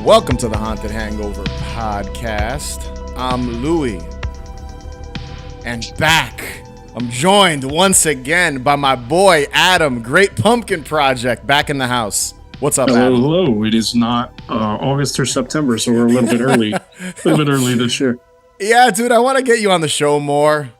Welcome to the Haunted Hangover podcast. I'm Louie, and back. I'm joined once again by my boy Adam, Great Pumpkin Project, back in the house. What's up, Adam? Hello. It is not August or September, so we're a little bit early. This year. Yeah, dude, I want to get you on the show more.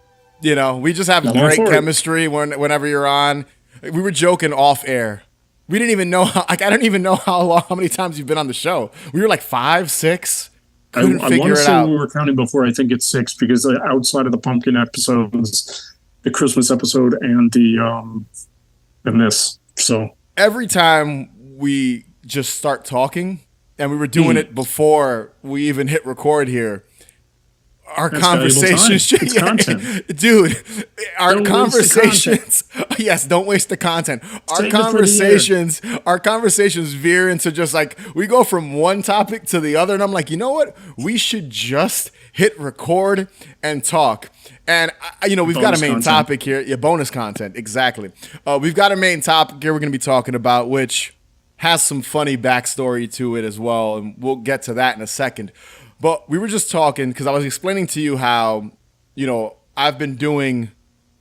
You know, we just have great chemistry whenever you're on. We were joking off air. We didn't even know I don't even know how many times you've been on the show. We were like 5, 6. Couldn't I figure want to it say out. we were counting before. I think it's 6 because outside of the pumpkin episodes, the Christmas episode, and this. So Every time we just start talking, and we were doing it before we even hit record here. Our that's conversations, it's content. Dude, our Don't conversations, yes, don't waste the content. Our conversations veer into just like, we go from one topic to the other, and I'm like, you know what? We should just hit record and talk. And, we've got a main topic here. Yeah, bonus content, exactly. We've got a main topic here we're going to be talking about, which has some funny backstory to it as well, and we'll get to that in a second. But we were just talking because I was explaining to you how, I've been doing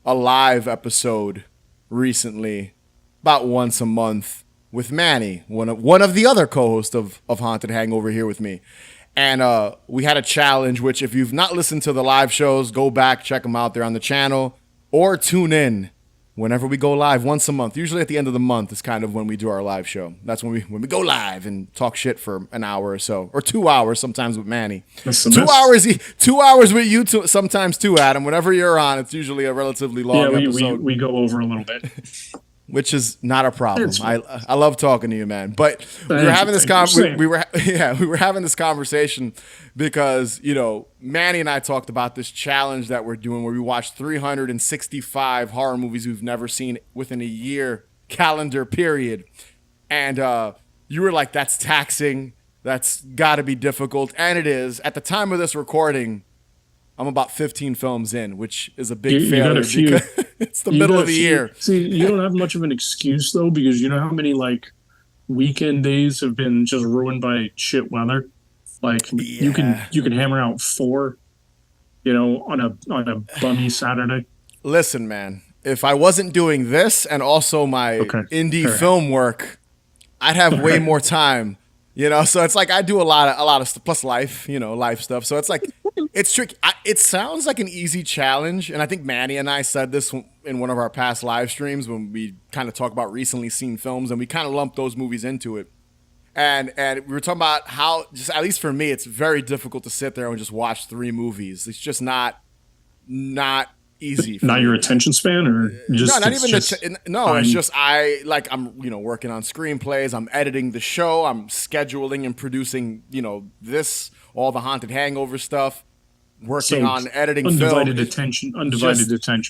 a live episode recently, about once a month, with Manny, one of the other co-hosts of Haunted Hangover here with me. And we had a challenge, which if you've not listened to the live shows, go back, check them out. They're on the channel, or tune in whenever we go live once a month. Usually at the end of the month is kind of when we do our live show. That's when we go live and talk shit for an hour or so, or 2 hours sometimes with Manny. 2 hours with you, sometimes too, Adam. Whenever you're on, it's usually a relatively long episode. We go over a little bit. Which is not a problem. I love talking to you, man. But we were having this having this conversation because, Manny and I talked about this challenge that we're doing where we watch 365 horror movies we've never seen within a year calendar period. And you were like, that's taxing. That's got to be difficult. And it is. At the time of this recording, I'm about 15 films in, which is a big failure because it's the middle of the year. See, you don't have much of an excuse, though, because you know how many, weekend days have been just ruined by shit weather? You can hammer out 4, on a bummy Saturday. Listen, man, if I wasn't doing this and also my indie film work, I'd have way more time. So it's like I do a lot of stuff, plus life stuff. So it's like, it's tricky. It sounds like an easy challenge. And I think Manny and I said this in one of our past live streams when we kind of talk about recently seen films, and we kind of lumped those movies into it. And we were talking about how, just at least for me, it's very difficult to sit there and just watch 3 movies. It's just not easy. Not your attention span, or just no, not even it's just I'm working on screenplays. I'm editing the show. I'm scheduling and producing all the Haunted Hangover stuff. Working on editing undivided attention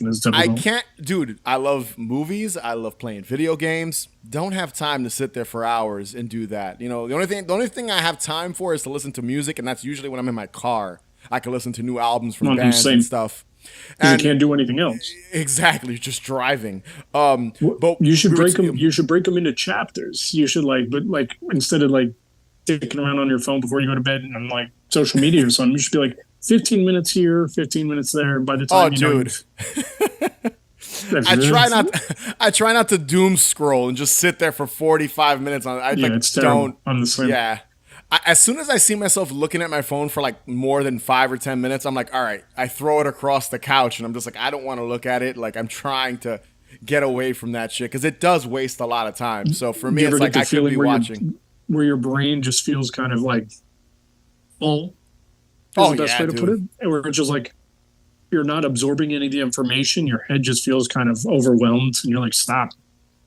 is difficult. I can't, dude. I love movies. I love playing video games. Don't have time to sit there for hours and do that. The only thing I have time for is to listen to music, and that's usually when I'm in my car. I can listen to new albums from bands and stuff. And you can't do anything else. Exactly, just driving. But you should break them. You should break them into chapters. You should instead of sticking around on your phone before you go to bed and on social media or something, you should be 15 minutes here, 15 minutes there. By the time I try not to doom scroll and just sit there for 45 minutes. It's terrible. I'm the same. Yeah. As soon as I see myself looking at my phone for more than 5 or 10 minutes, I'm like, all right, I throw it across the couch and I'm just like, I don't want to look at it. I'm trying to get away from that shit because it does waste a lot of time. So for me, it's like I could be watching. Where your brain just feels kind of full. Oh, the best way to put it. Where it's just you're not absorbing any of the information. Your head just feels kind of overwhelmed and you're like, stop.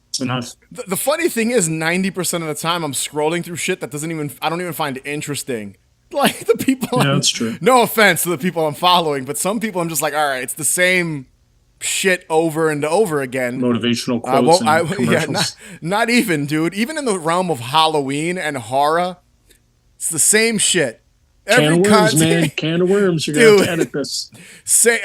It's enough. The funny thing is 90% of the time I'm scrolling through shit that I don't even find interesting. The people. Yeah, that's true. No offense to the people I'm following, but some people I'm just like, all right, it's the same shit over and over again. Motivational quotes and commercials. Not even, dude. Even in the realm of Halloween and horror, it's the same shit. Can of worms, man. Can of worms. You're going to have to edit this.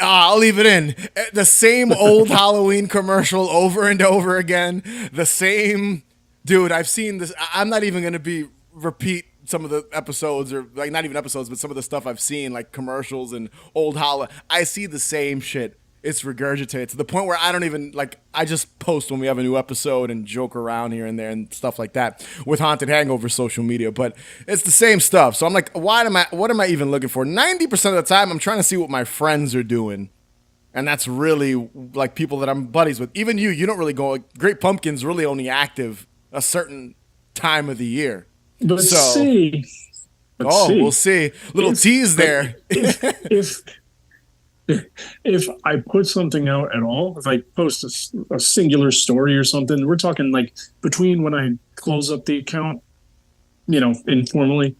I'll leave it in. The same old Halloween commercial over and over again. The same. Dude, I've seen this. I'm not even going to repeat some of the episodes, or like not even episodes, but some of the stuff I've seen, like commercials and old holla, I see the same shit. It's regurgitated to the point where I don't even like. I just post when we have a new episode and joke around here and there and stuff like that with Haunted Hangover social media. But it's the same stuff. So I'm like, what am I even looking for? 90% of the time, I'm trying to see what my friends are doing, and that's really like people that I'm buddies with. Even you don't really go. Like, Great Pumpkin's really only active a certain time of the year. But So, see, we'll see. Little tease there. If I put something out at all, if I post a singular story or something, we're talking like between when I close up the account, informally,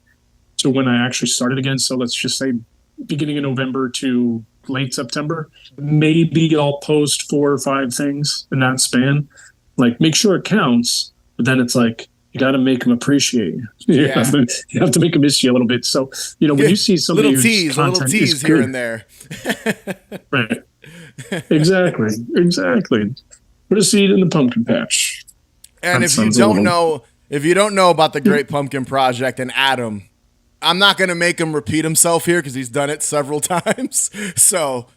to when I actually started again. So let's just say beginning of November to late September, maybe I'll post 4 or 5 things in that span. Like, make sure it counts, but then it's like, you got to make them appreciate you. You have to make them miss you a little bit. So, when you see somebody little tease here and there. Right. Exactly. Put a seed in the pumpkin patch. And if you don't know about the Great Pumpkin Project and Adam, I'm not going to make him repeat himself here because he's done it several times. So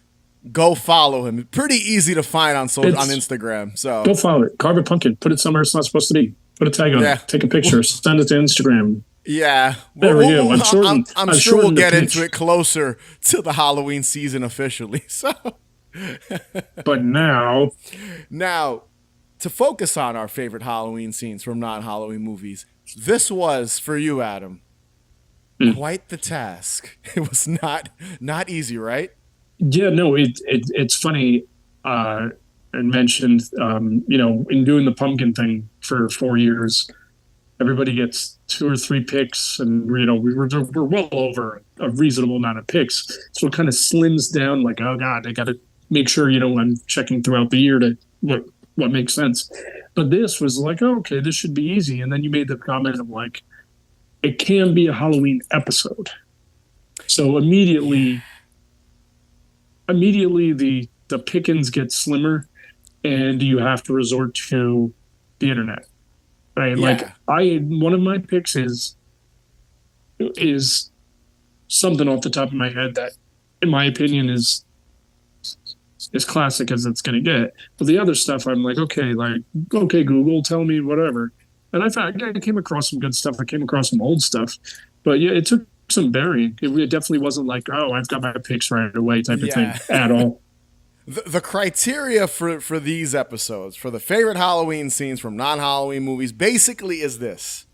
go follow him. Pretty easy to find on Instagram. So go follow it. Carve a pumpkin. Put it somewhere it's not supposed to be. Put a tag on it. Take a picture. Send it to Instagram. Yeah. There we go. I'm sure we'll get into it closer to the Halloween season officially. So, but now, to focus on our favorite Halloween scenes from non-Halloween movies, this was for you, Adam, quite the task. It was not easy, right? Yeah. No. It's funny. And mentioned, in doing the pumpkin thing for 4 years, everybody gets 2 or 3 picks, and we're well over a reasonable amount of picks. So it kind of slims down. Like, oh god, I got to make sure I'm checking throughout the year to what makes sense. But this was like, oh, okay, this should be easy. And then you made the comment of like, it can be a Halloween episode. So immediately the pickings get slimmer. And you have to resort to the internet, right? Yeah. Like one of my picks is something off the top of my head that, in my opinion, is classic as it's going to get. But the other stuff, I'm like, okay, Google, tell me whatever. And I came across some good stuff. I came across some old stuff, but yeah, it took some burying. It definitely wasn't like, oh, I've got my picks right away type of thing at all. The criteria for these episodes, for the favorite Halloween scenes from non-Halloween movies, basically is this.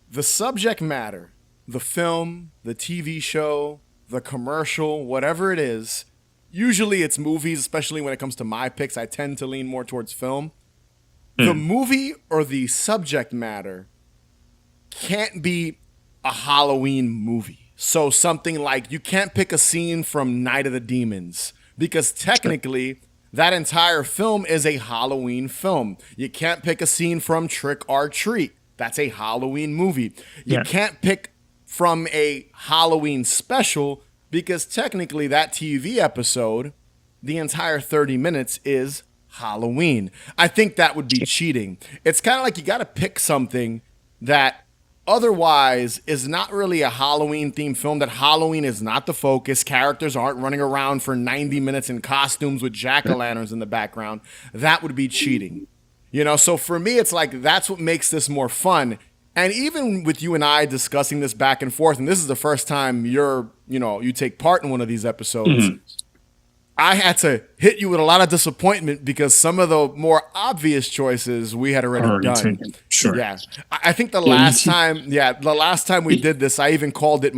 The subject matter, the film, the TV show, the commercial, whatever it is, usually it's movies, especially when it comes to my picks, I tend to lean more towards film. The movie or the subject matter can't be a Halloween movie. So something like, you can't pick a scene from Night of the Demons, because technically, that entire film is a Halloween film. You can't pick a scene from Trick or Treat. That's a Halloween movie. You can't pick from a Halloween special, because technically that TV episode, the entire 30 minutes is Halloween. I think that would be cheating. It's kind of like you got to pick something that otherwise is not really a Halloween themed film, that Halloween is not the focus. Characters aren't running around for 90 minutes in costumes with jack-o'-lanterns in the background. That would be cheating. So for me, it's like, that's what makes this more fun. And even with you and I discussing this back and forth, and this is the first time you take part in one of these episodes, I had to hit you with a lot of disappointment because some of the more obvious choices we had already done. Sure. Yeah. I think the last time we did this, I even called it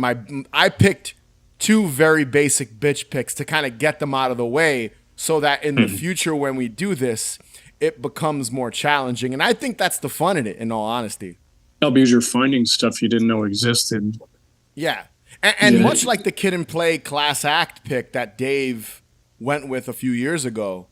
I picked 2 very basic bitch picks to kind of get them out of the way so that in the future when we do this, it becomes more challenging. And I think that's the fun in it, in all honesty. No, because you're finding stuff you didn't know existed. Yeah. And much like the Kid and Play class act pick that Dave went with a few years ago,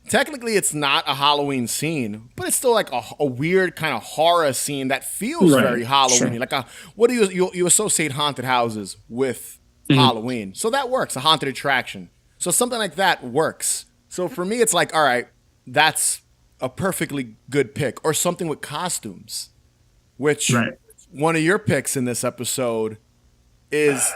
technically it's not a Halloween scene, but it's still like a weird kind of horror scene that feels very Halloween. Like what do you associate haunted houses with Halloween? So that works, a haunted attraction. So something like that works. So for me, it's like, all right, that's a perfectly good pick. Or something with costumes, which one of your picks in this episode is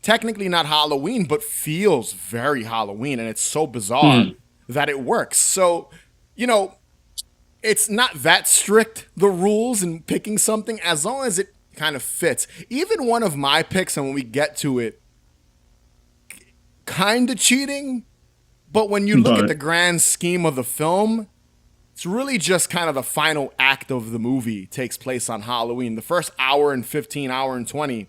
technically not Halloween, but feels very Halloween, and it's so bizarre that it works. So, you know, it's not that strict, the rules in picking something, as long as it kind of fits. Even one of my picks, and when we get to it, kind of cheating, but when you look at the grand scheme of the film, it's really just kind of the final act of the movie takes place on Halloween. The first hour and 15, hour and 20,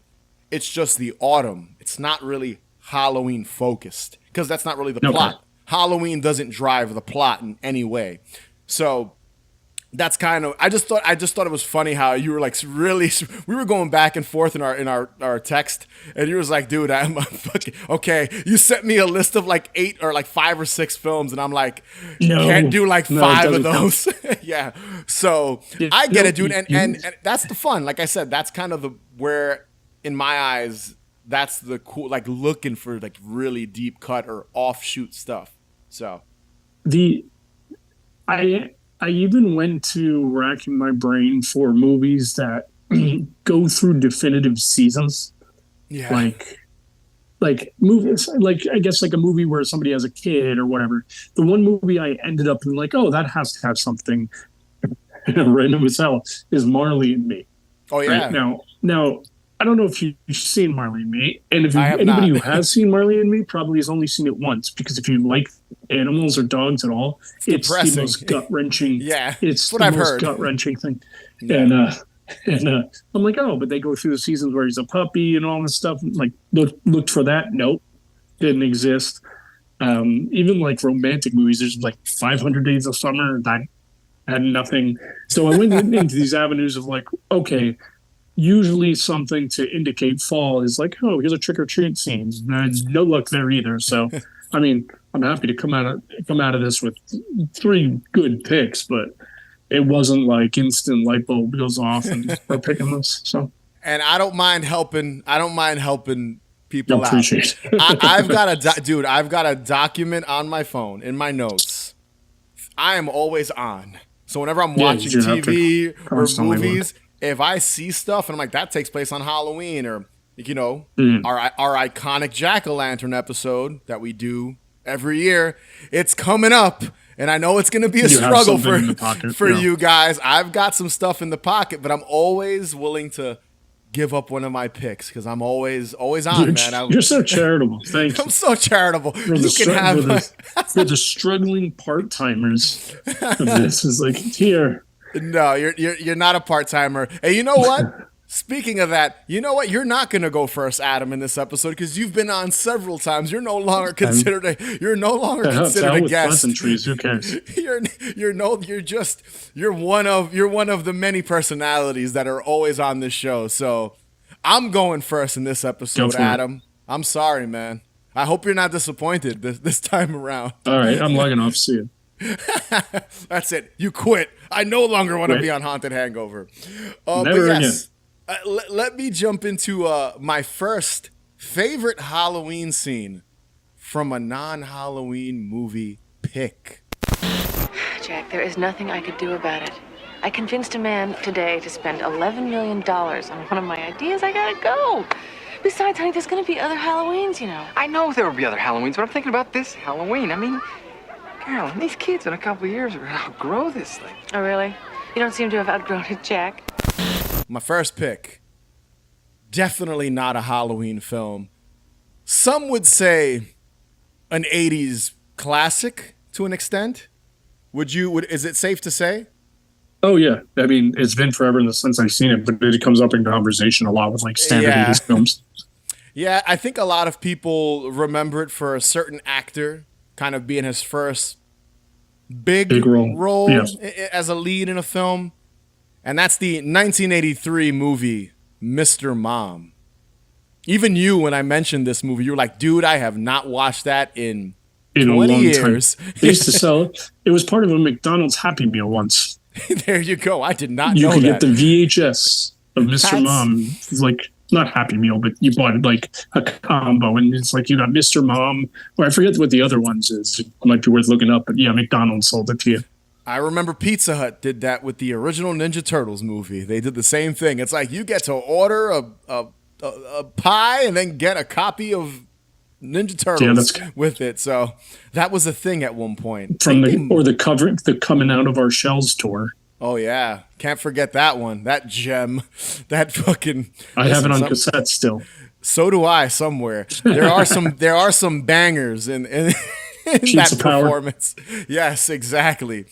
it's just the autumn. It's not really Halloween focused because that's not really the plot. Halloween doesn't drive the plot in any way. So that's kind of, I just thought it was funny how you were like really, we were going back and forth in our text, and you was like, dude, I'm fucking okay. You sent me a list of like 8 or like 5 or 6 films, and I'm like, can't do like 5 of those. Yeah. So I get it, dude, and that's the fun. Like I said, that's kind of where in my eyes, that's the cool, like looking for like really deep cut or offshoot stuff. So I even went to racking my brain for movies that go through definitive seasons. Yeah. Like movies, like I guess like a movie where somebody has a kid or whatever. The one movie I ended up in like, oh, that has to have something random as hell is Marley and Me. Oh yeah. Right? Now I don't know if you've seen Marley and Me, and if anybody who has seen Marley and Me probably has only seen it once, because if you like animals or dogs at all, it's the most gut wrenching. Yeah, it's what the I've most heard. Gut wrenching thing. Yeah. And I'm like, oh, but they go through the seasons where he's a puppy and all this stuff. Like looked for that. Nope, didn't exist. Even like romantic movies, there's like 500 Days of Summer that had nothing. So I went into these avenues of like, okay. Usually something to indicate fall is like, oh, here's a trick or treat scene. No luck there either. So, I mean, I'm happy to come out of this with 3 good picks, but it wasn't like instant light bulb goes off and we're picking this. So, and I don't mind helping people out. Appreciate it. I've got a document on my phone in my notes. I am always on. So whenever I'm watching TV or movies. If I see stuff and I'm like, that takes place on Halloween, or, you know, our iconic jack-o'-lantern episode that we do every year, it's coming up. And I know it's going to be a struggle for you guys. I've got some stuff in the pocket, but I'm always willing to give up one of my picks because I'm always on, man. You're so charitable. Thank you. I'm so charitable. For the struggling part-timers of this is like, here. No, you're not a part-timer. And you know what? Speaking of that, you know what? You're not going to go first, Adam, in this episode because you've been on several times. You're no longer considered a guest. Who cares? You're one of the many personalities that are always on this show. So I'm going first in this episode, Adam. I'm sorry, man. I hope you're not disappointed this time around. All right, I'm logging off. See you. That's it. You quit. I no longer want to be on Haunted Hangover. Never again. Let me jump into my first favorite Halloween scene from a non-Halloween movie pick. Jack, there is nothing I could do about it. I convinced a man today to spend $11 million on one of my ideas. I gotta go. Besides, honey, there's gonna be other Halloweens, you know. I know there will be other Halloweens, but I'm thinking about this Halloween. I mean, Carolyn, these kids in a couple of years are going to outgrow this thing. Oh, really? You don't seem to have outgrown it, Jack. My first pick, definitely not a Halloween film. Some would say an 80s classic to an extent. Is it safe to say? Oh, yeah. I mean, it's been forever since I've seen it, but it comes up in conversation a lot with like standard 80s films. Yeah, I think a lot of people remember it for a certain actor kind of being his first big role as a lead in a film. And that's the 1983 movie, Mr. Mom. Even you, when I mentioned this movie, you were like, dude, I have not watched that in 20 a long years. Time. They used to sell it. It was part of a McDonald's Happy Meal once. There you go. I did not know that. You could get the VHS of Mr. Mom. It's like, not Happy Meal, but you bought like a combo, and it's like you got Mr. Mom, or I forget what the other ones is. It might be worth looking up, but yeah, McDonald's sold it to you. I remember Pizza Hut did that with the original Ninja Turtles movie. They did the same thing. It's like you get to order a pie and then get a copy of Ninja Turtles with it. So that was a thing at one point. The Coming Out of Our Shells tour. Oh yeah, can't forget that one. That gem, that fucking. I have it on cassette still. So do I. Somewhere there are some bangers in that performance. Yes, exactly.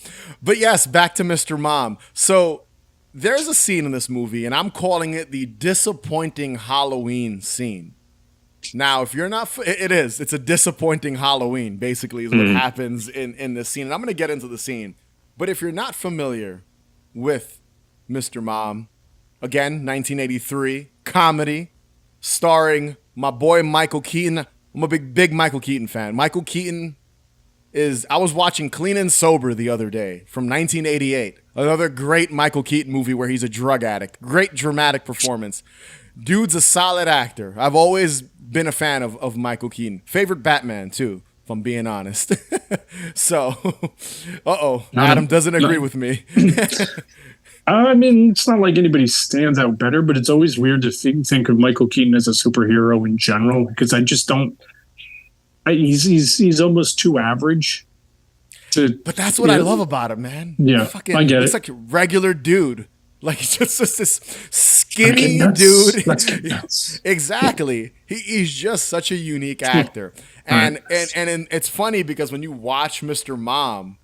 But yes, back to Mr. Mom. So there's a scene in this movie, and I'm calling it the disappointing Halloween scene. Now, if you're not, it's a disappointing Halloween, basically, is what happens in this scene. And I'm going to get into the scene. But if you're not familiar with Mr. Mom, again, 1983, comedy, starring my boy Michael Keaton. I'm a big Michael Keaton fan. Michael Keaton I was watching Clean and Sober the other day from 1988. Another great Michael Keaton movie where he's a drug addict. Great dramatic performance. Dude's a solid actor. I've always been a fan of Michael Keaton. Favorite Batman, too, if I'm being honest. So, Adam doesn't agree with me. I mean, it's not like anybody stands out better, but it's always weird to think of Michael Keaton as a superhero in general, because I just don't. He's almost too average. But that's what I love about him, man. Yeah, I get it. He's like a regular dude. Like he's just this skinny dude. Let's get nuts. Exactly. He's just such a unique actor. And it's funny because when you watch Mr. Mom,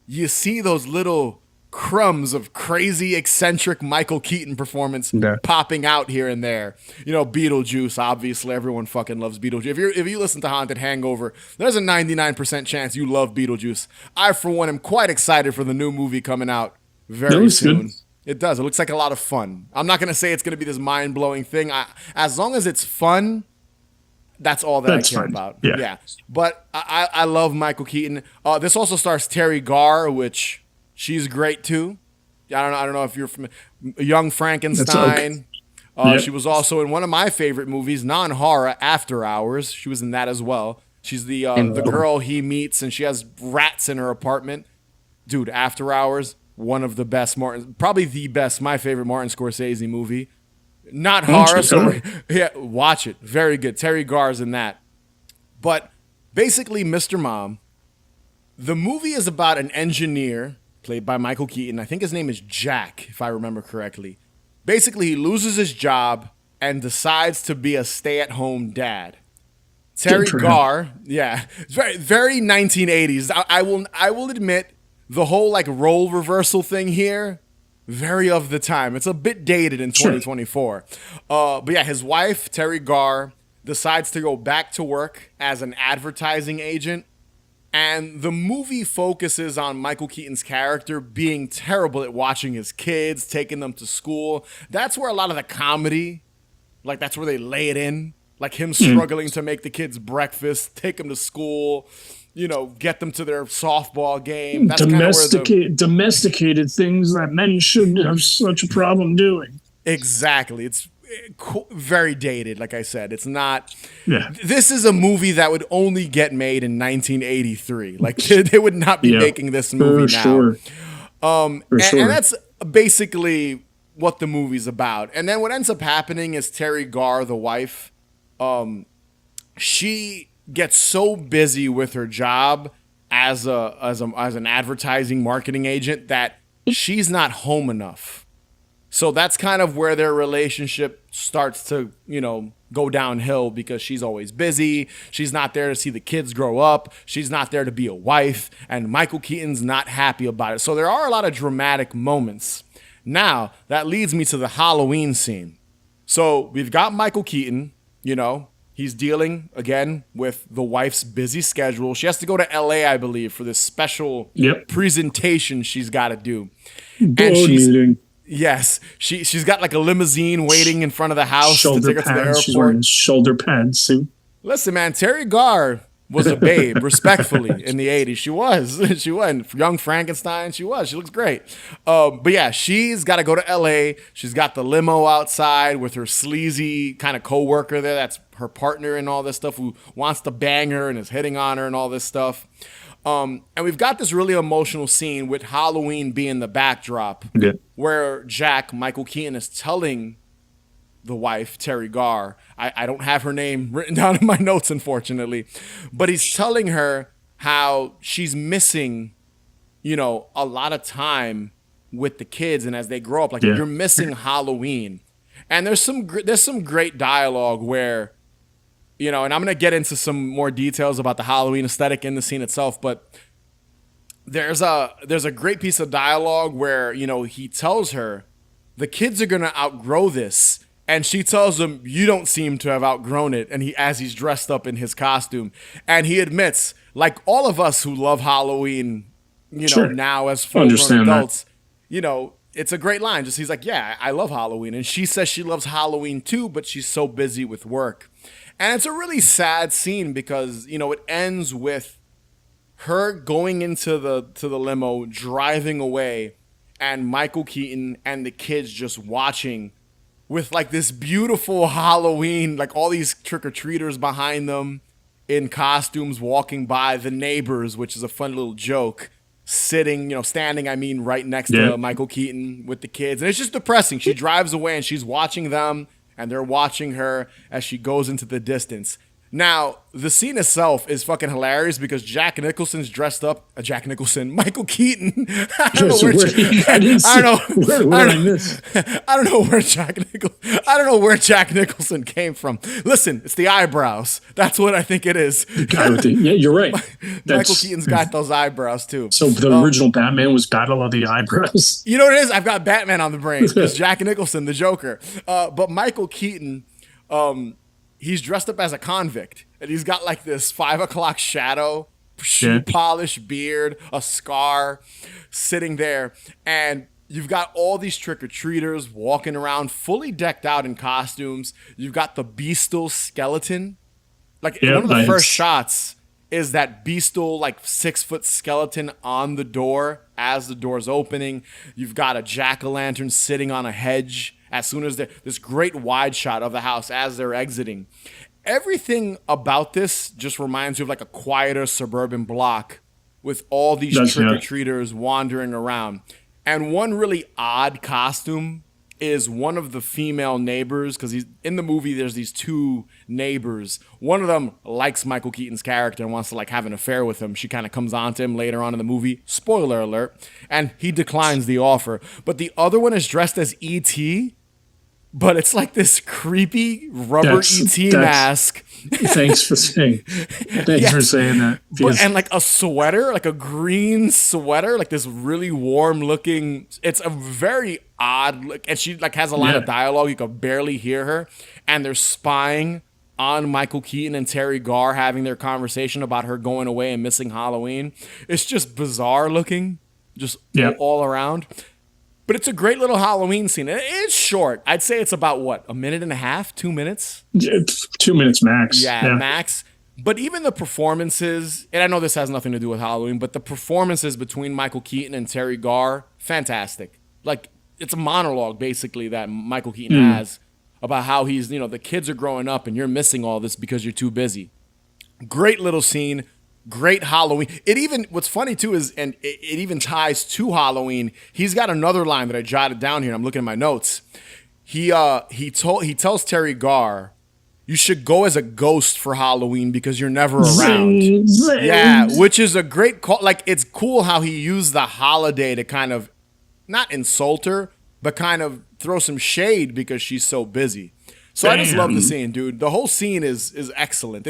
you see those little crumbs of crazy, eccentric Michael Keaton performance popping out here and there. You know, Beetlejuice, obviously, everyone fucking loves Beetlejuice. If you listen to Haunted Hangover, there's a 99% chance you love Beetlejuice. I, for one, am quite excited for the new movie coming out very soon. Good. It does. It looks like a lot of fun. I'm not going to say it's going to be this mind-blowing thing. As long as it's fun, that's all I care about. Yeah. But I love Michael Keaton. This also stars Terry Garr, which she's great too. I don't know if you're from Young Frankenstein. She was also in one of my favorite movies, non-horror, After Hours. She was in that as well. She's the girl he meets, and she has rats in her apartment. Dude, After Hours, one of the best probably the best, my favorite Martin Scorsese movie. Not horror, so yeah, watch it. Very good. Terry Garr's in that. But basically, Mr. Mom, the movie is about an engineer played by Michael Keaton. I think his name is Jack, if I remember correctly. Basically, he loses his job and decides to be a stay-at-home dad. Terry Garr, it's very, very 1980s. I will admit, the whole like role reversal thing here, very of the time. It's a bit dated in 2024. But yeah, his wife, Terry Garr, decides to go back to work as an advertising agent. And the movie focuses on Michael Keaton's character being terrible at watching his kids, taking them to school. That's where a lot of the comedy, like that's where they lay it in. Like him struggling to make the kids breakfast, take them to school, you know, get them to their softball game. That's domesticated things that men shouldn't have such a problem doing. Exactly. It's very dated, like I said. It's not. Yeah. This is a movie that would only get made in 1983. Like they would not be making this movie now. Sure. And that's basically what the movie's about. And then what ends up happening is Terry Garr, the wife, she gets so busy with her job as an advertising marketing agent that she's not home enough. So that's kind of where their relationship starts to, you know, go downhill because she's always busy. She's not there to see the kids grow up. She's not there to be a wife. And Michael Keaton's not happy about it. So there are a lot of dramatic moments. Now, that leads me to the Halloween scene. So we've got Michael Keaton, you know, he's dealing, again, with the wife's busy schedule. She has to go to LA, I believe, for this special presentation she's got to do. Yes, she's got like a limousine waiting in front of the house to take her to the airport. She's wearing shoulder pads too. Listen, man, Terry Garr was a babe, respectfully, in the 80s. She was. Young Frankenstein, she was. She looks great. But yeah, she's got to go to LA. She's got the limo outside with her sleazy kind of coworker there. That's her partner and all this stuff, who wants to bang her and is hitting on her and all this stuff. And we've got this really emotional scene with Halloween being the backdrop, where Jack, Michael Keaton, is telling the wife, Terry Garr, I don't have her name written down in my notes, unfortunately, but he's telling her how she's missing, a lot of time with the kids, and as they grow up, you're missing Halloween. And there's some great dialogue where, and I'm going to get into some more details about the Halloween aesthetic in the scene itself, but there's a great piece of dialogue where, he tells her the kids are going to outgrow this. And she tells him, you don't seem to have outgrown it. And as he's dressed up in his costume, and he admits, like all of us who love Halloween, now as full-grown adults, it's a great line. Just he's like, yeah, I love Halloween. And she says she loves Halloween too, but she's so busy with work. And it's a really sad scene because, it ends with her going into the limo, driving away, and Michael Keaton and the kids just watching with this beautiful Halloween, all these trick-or-treaters behind them in costumes walking by, the neighbors, which is a fun little joke, standing right next to Michael Keaton with the kids. And it's just depressing. She drives away and she's watching them and they're watching her as she goes into the distance. Now, the scene itself is fucking hilarious because Jack Nicholson's dressed up. Michael Keaton. I don't know where Jack Nicholson came from. Listen, it's the eyebrows. That's what I think it is. Yeah, you're right. Michael Keaton's got those eyebrows too. So the original Batman was Battle of the Eyebrows. You know what it is? I've got Batman on the brain. It's Jack Nicholson, the Joker. But Michael Keaton, he's dressed up as a convict, and he's got this 5 o'clock shadow, shoe polish beard, a scar, sitting there, and you've got all these trick-or-treaters walking around, fully decked out in costumes. You've got the bestial skeleton. One of the first shots is that bestial 6-foot skeleton on the door as the door's opening. You've got a jack-o'-lantern sitting on a hedge. As soon as this great wide shot of the house as they're exiting. Everything about this just reminds you of a quieter suburban block with all these trick-or-treaters wandering around. And one really odd costume is one of the female neighbors, because in the movie there's these two neighbors. One of them likes Michael Keaton's character and wants to have an affair with him. She kind of comes on to him later on in the movie. Spoiler alert. And he declines the offer. But the other one is dressed as E.T., but it's this creepy rubber E.T. mask. Thanks for saying that. And a sweater, a green sweater, this really warm looking. It's a very odd look. And she has a line of dialogue. You can barely hear her. And they're spying on Michael Keaton and Terry Garr having their conversation about her going away and missing Halloween. It's just bizarre looking, just all around. But it's a great little Halloween scene. It's short. I'd say it's about, a minute and a half, 2 minutes? 2 minutes max. Yeah, max. But even the performances, and I know this has nothing to do with Halloween, but the performances between Michael Keaton and Terry Garr, fantastic. It's a monologue, basically, that Michael Keaton has about how he's, the kids are growing up and you're missing all this because you're too busy. Great little scene. Great Halloween. What's funny too is, and it even ties to Halloween. He's got another line that I jotted down here. And I'm looking at my notes. He tells Terry Garr, you should go as a ghost for Halloween because you're never around. Yeah, which is a great call. It's cool how he used the holiday to kind of not insult her, but kind of throw some shade because she's so busy. So I just love the scene, dude. The whole scene is excellent.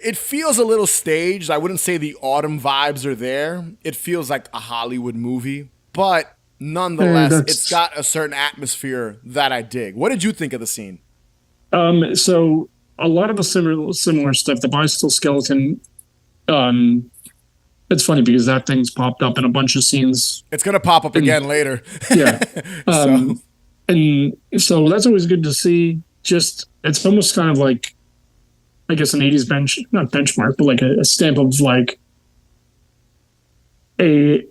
It feels a little staged. I wouldn't say the autumn vibes are there. It feels like a Hollywood movie, but nonetheless, it's got a certain atmosphere that I dig. What did you think of the scene? So a lot of the similar stuff, the bestial skeleton, it's funny because that thing's popped up in a bunch of scenes. It's going to pop up again later. Yeah. And so that's always good to see. It's almost kind of I guess an 80s not benchmark, but a stamp of an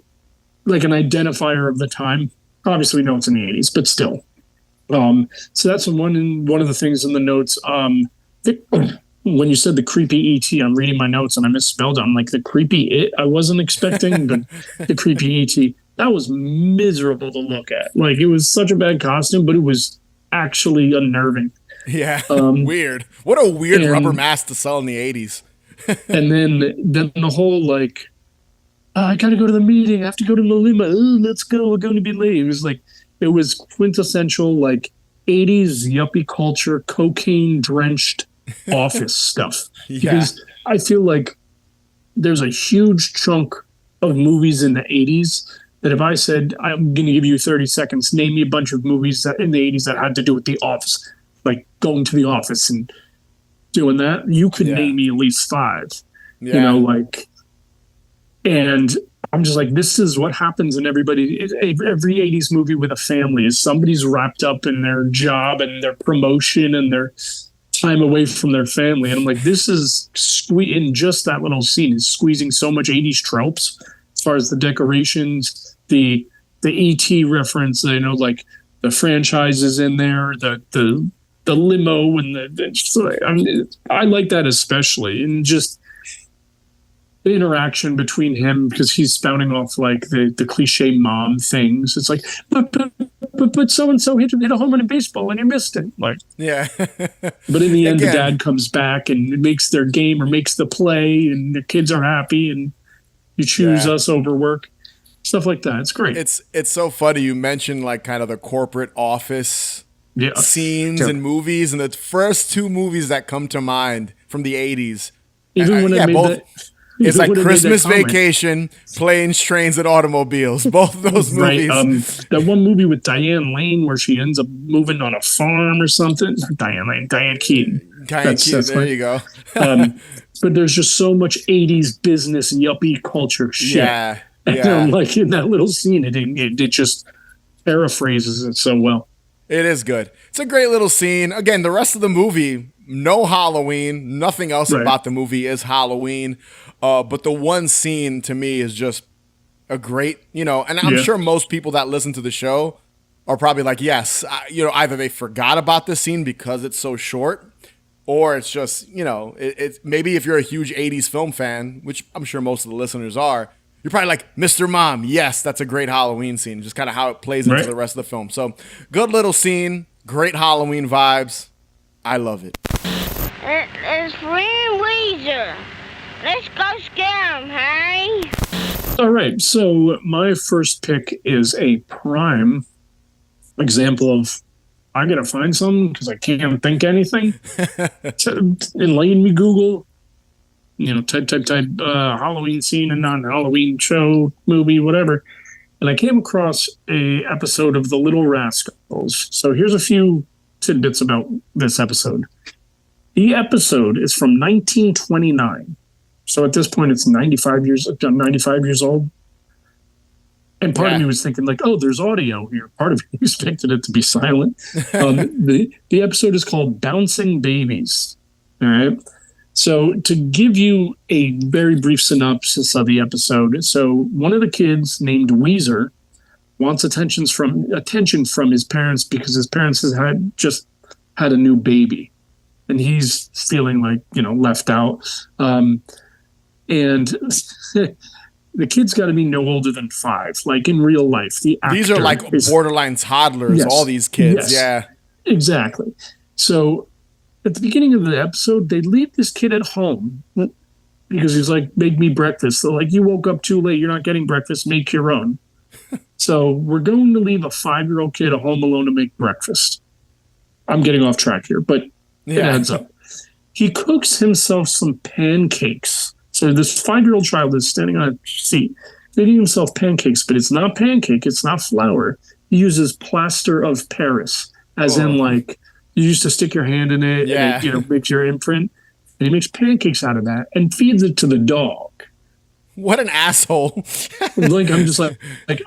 identifier of the time. Obviously, we know it's in the 80s, but still. So that's one of the things in the notes. when you said the creepy ET, I'm reading my notes and I misspelled it. I'm like, the creepy it I wasn't expecting, but the creepy ET, that was miserable to look at. Like, it was such a bad costume, but it was actually unnerving. Yeah, weird. What a weird rubber mask to sell in the 80s. And then the whole, like, I gotta go to the meeting. I have to go to the limo. Let's go. We're going to be late. It was quintessential, like, 80s yuppie culture, cocaine drenched office stuff. Yeah. Because I feel like there's a huge chunk of movies in the 80s that if I said, I'm going to give you 30 seconds, name me a bunch of movies that in the 80s that had to do with the office, like going to the office and doing that, you could name me at least 5. Yeah. You know, like, and I'm just like, this is what happens in every 80s movie with a family is somebody's wrapped up in their job and their promotion and their time away from their family. And I'm like, this is in just that little scene is squeezing so much 80s tropes as far as the decorations, the ET reference, you know, like the franchises in there, the limo and I like that especially. And just the interaction between him, because he's spouting off like the cliche mom things. It's like, but so-and-so hit a home run in baseball and he missed it. Like, yeah. But in the end, the dad comes back and makes their game or makes the play and the kids are happy and you choose us over work. Stuff like that. It's great. It's so funny. You mentioned like kind of the corporate office scenes and movies, and the first 2 movies that come to mind from the 80s. Even when I made that... It's like Christmas Vacation, Planes, Trains, and Automobiles. Both of those movies. Right. That one movie with Diane Lane where she ends up moving on a farm or something. Diane Keaton. There you go. But there's just so much 80s business yuppie culture shit. Yeah. And like in that little scene, it just paraphrases it so well. It is good. It's a great little scene. Again, the rest of the movie, no Halloween. Nothing else about the movie is Halloween. But the one scene to me is just a great, you know, and I'm sure most people that listen to the show are probably like, yes, you know, either they forgot about this scene because it's so short, or it's just, you know, it's maybe if you're a huge 80s film fan, which I'm sure most of the listeners are, you're probably like, Mr. Mom, yes, that's a great Halloween scene. Just kind of how it plays into the rest of the film. So good little scene, great Halloween vibes. I love it. It's Ram Weezer. Let's go scare him, hey? All right, so my first pick is a prime example of I gotta find something because I can't think anything. Enlighten me, Google. You know, type Halloween scene and non-Halloween show, movie, whatever. And I came across a episode of The Little Rascals. So here's a few tidbits about this episode. The episode is from 1929. So at this point, it's 95 years old. And part of me was thinking, like, oh, there's audio here. Part of me expected it to be silent. The episode is called Bouncing Babies. All right. So to give you a very brief synopsis of the episode, so one of the kids named Weezer wants attention from his parents because his parents just had a new baby. And he's feeling like, you know, left out. And the kid's got to be no older than 5, like in real life. These are like borderline toddlers, all these kids. Yes, yeah, exactly. So at the beginning of the episode, they leave this kid at home because he's like, make me breakfast. They're like, you woke up too late. You're not getting breakfast. Make your own. So we're going to leave a 5-year-old kid at home alone to make breakfast. I'm getting off track here, but it adds up. He cooks himself some pancakes. So this 5-year-old child is standing on a seat, making himself pancakes, but it's not pancake. It's not flour. He uses plaster of Paris, as in like you used to stick your hand in it and it, you know, makes your imprint. And he makes pancakes out of that and feeds it to the dog. What an asshole. Like, I'm just like,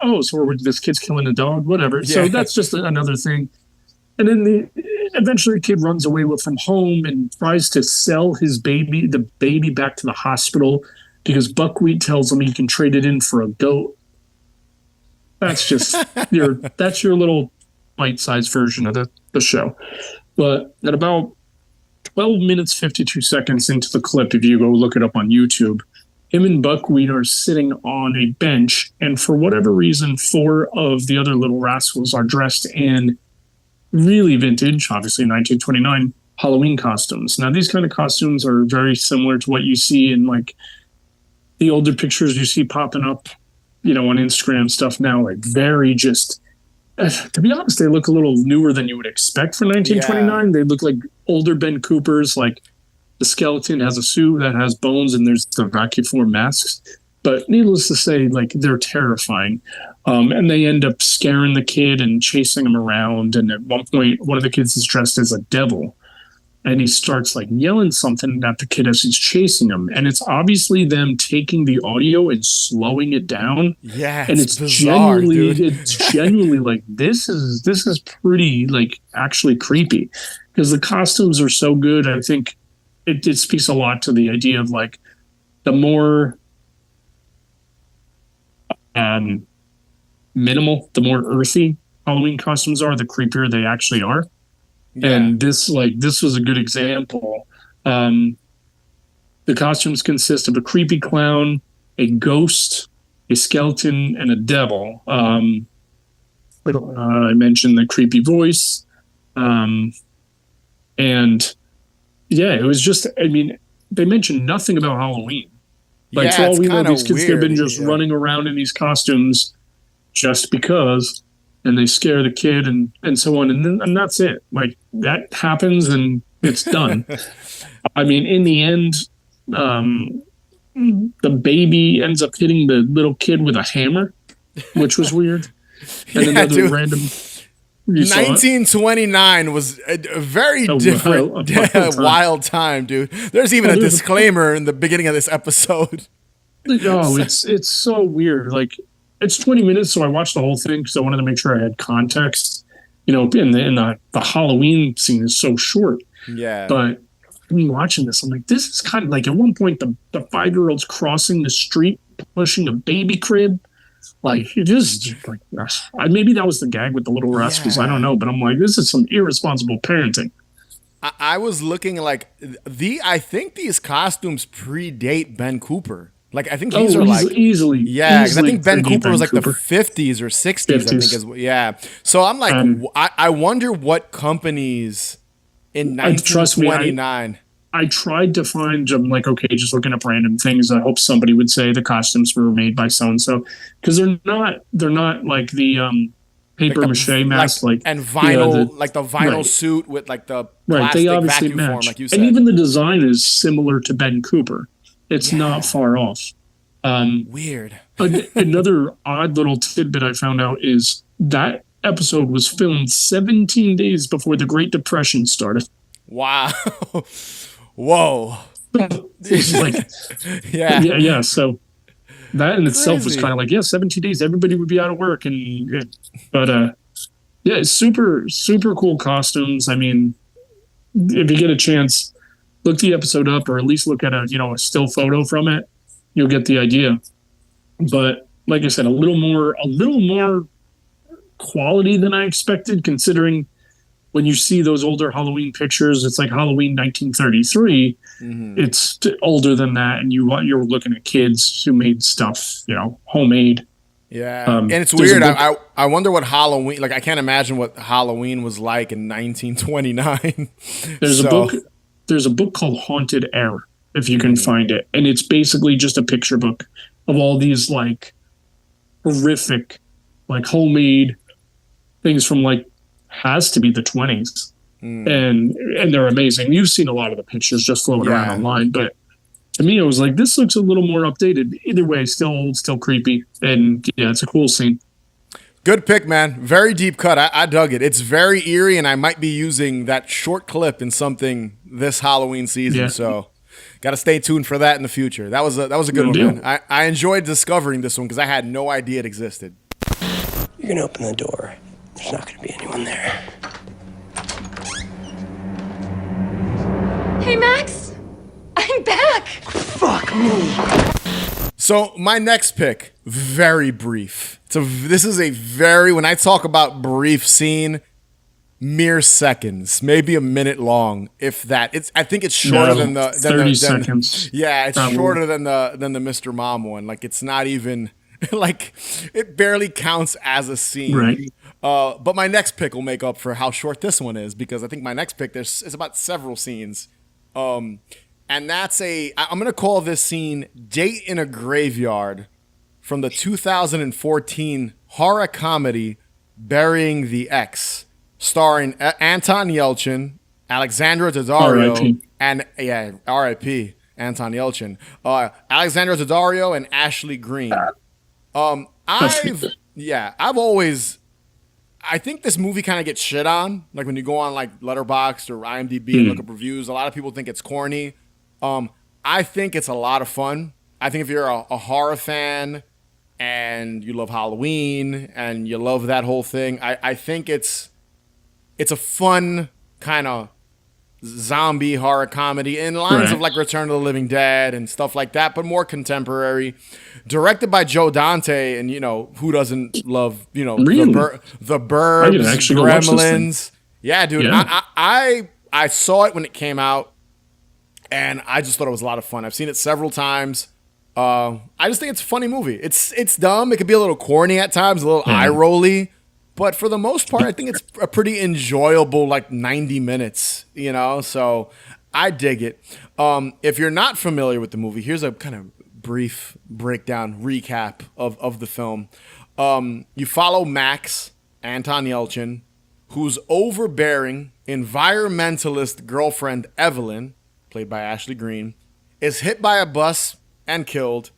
oh, so this kid's killing a dog? Whatever. Yeah. So that's just another thing. And then eventually the kid runs away from home and tries to sell the baby back to the hospital because Buckwheat tells him he can trade it in for a goat. That's just that's your little bite-sized version of the show. But at about 12 minutes, 52 seconds into the clip, if you go look it up on YouTube, him and Buckwheat are sitting on a bench, and for whatever reason, 4 of the other little rascals are dressed in really vintage, obviously 1929, Halloween costumes. Now, these kind of costumes are very similar to what you see in like the older pictures you see popping up, you know, on Instagram stuff now, like very just, to be honest, they look a little newer than you would expect for 1929. Yeah. They look like older Ben Coopers, like the skeleton has a suit that has bones and there's the vacuform masks. But needless to say, like, they're terrifying. And they end up scaring the kid and chasing him around. And at one point, one of the kids is dressed as a devil. And he starts, like, yelling something at the kid as he's chasing him. And it's obviously them taking the audio and slowing it down. Yeah, and it's bizarre, genuinely, dude. It's genuinely like, this is pretty, like, actually creepy. Because the costumes are so good. I think it speaks a lot to the idea of, like, the more minimal, the more earthy Halloween costumes are, the creepier they actually are. Yeah. And this was a good example. The costumes consist of a creepy clown, a ghost, a skeleton, and a devil. I mentioned the creepy voice. And yeah, it was just, I mean, they mentioned nothing about Halloween. Like, for all we know, these kids have been just running around in these costumes just because, and they scare the kid and so on. And that's it. Like, that happens and it's done. I mean, in the end, the baby ends up hitting the little kid with a hammer, which was weird. And another random... 1929 was a very different, wild time, dude. There's even a disclaimer in the beginning of this episode. Oh, it's so weird. Like, it's 20 minutes, so I watched the whole thing because I wanted to make sure I had context. You know, in the Halloween scene is so short. Yeah. But when watching this, I'm like, this is kind of like, at one point the 5-year-old's crossing the street, pushing a baby crib. Like, it just, like, maybe that was the gag with the little rascals. Yeah. I don't know, but I'm like, this is some irresponsible parenting. I was looking like I think these costumes predate Ben Cooper. Like, I think these are easily. Yeah, because I think Ben Cooper was like the 50s or 60s. 50s. I think yeah. So I'm like, I wonder what companies in 1929. I tried to find, I'm like, okay, just looking up random things. I hope somebody would say the costumes were made by so and so, because they're not like the paper mache mask, and vinyl, like the vinyl suit with like the plastic they obviously vacuum match. form, like you said. And even the design is similar to Ben Cooper. It's not far off. Weird. Another odd little tidbit I found out is that episode was filmed 17 days before the Great Depression started. Wow. Whoa. It's like, yeah. So that in itself was kind of like, 17 days, everybody would be out of work. But it's super, super cool costumes. I mean, if you get a chance, look the episode up, or at least look at a still photo from it. You'll get the idea. But like I said, a little more quality than I expected, considering when you see those older Halloween pictures, it's like Halloween 1933. Mm-hmm. It's older than that, and you're looking at kids who made stuff, homemade. Yeah, and it's weird. I wonder what Halloween, like, I can't imagine what Halloween was like in 1929. There's a book called Haunted Hangover, if you can find it, and it's basically just a picture book of all these, like, horrific, like, homemade things from, like, has to be the 20s. And they're amazing. You've seen a lot of the pictures just floating around online, but to me, it was like, this looks a little more updated. Either way, still old, still creepy, and yeah, it's a cool scene. Good pick, man. Very deep cut. I dug it. It's very eerie, and I might be using that short clip in something this Halloween season. So, got to stay tuned for that in the future. That was a good one, man. I enjoyed discovering this one because I had no idea it existed. You're gonna open the door. There's not gonna be anyone there. Hey, Max, I'm back. Fuck me. So my next pick, very brief. This is a very, when I talk about brief scene, mere seconds, maybe a minute long, if that. I think it's shorter than the 30 seconds. Yeah, it's probably. shorter than the Mr. Mom one. Like it's not even like it barely counts as a scene. Right. But my next pick will make up for how short this one is, because I think my next pick it's about several scenes. And that's I'm gonna call this scene "Date in a Graveyard" from the 2014 horror comedy "Burying the Ex," starring Anton Yelchin, Alexandra Daddario, R.I.P. and R.I.P. Anton Yelchin, Alexandra Daddario, and Ashley Greene. I think this movie kind of gets shit on. Like when you go on like Letterboxd or IMDb and look up reviews, a lot of people think it's corny. I think it's a lot of fun. I think if you're a horror fan and you love Halloween and you love that whole thing, I think it's a fun kind of zombie horror comedy in lines of like Return of the Living Dead and stuff like that, but more contemporary. Directed by Joe Dante, and who doesn't love Really? the Burbs, I could actually go watch this thing. Gremlins. Yeah, dude. Yeah. I saw it when it came out, and I just thought it was a lot of fun. I've seen it several times. I just think it's a funny movie. It's dumb. It could be a little corny at times, a little eye rolly. But for the most part, I think it's a pretty enjoyable, like 90 minutes, so I dig it. If you're not familiar with the movie, here's a kind of brief breakdown, recap of the film. You follow Max, Anton Yelchin, whose overbearing environmentalist girlfriend, Evelyn, played by Ashley Greene, is hit by a bus and killed.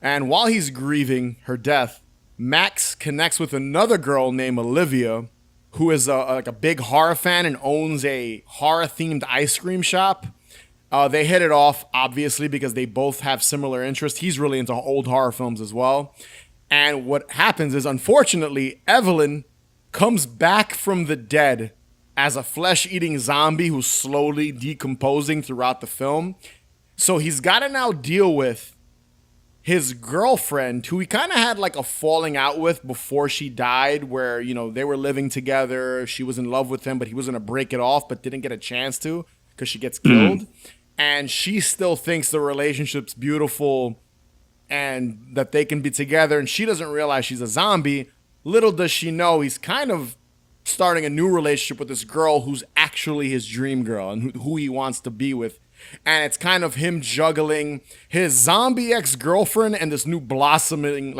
And while he's grieving her death, Max connects with another girl named Olivia, who is like a big horror fan and owns a horror-themed ice cream shop. They hit it off, obviously, because they both have similar interests. He's really into old horror films as well. And what happens is, unfortunately, Evelyn comes back from the dead as a flesh-eating zombie who's slowly decomposing throughout the film. So he's got to now deal with his girlfriend, who he kind of had like a falling out with before she died, where, they were living together. She was in love with him, but he was going to break it off, but didn't get a chance to because she gets killed. And she still thinks the relationship's beautiful and that they can be together. And she doesn't realize she's a zombie. Little does she know he's kind of starting a new relationship with this girl who's actually his dream girl and who he wants to be with. And it's kind of him juggling his zombie ex-girlfriend and this new blossoming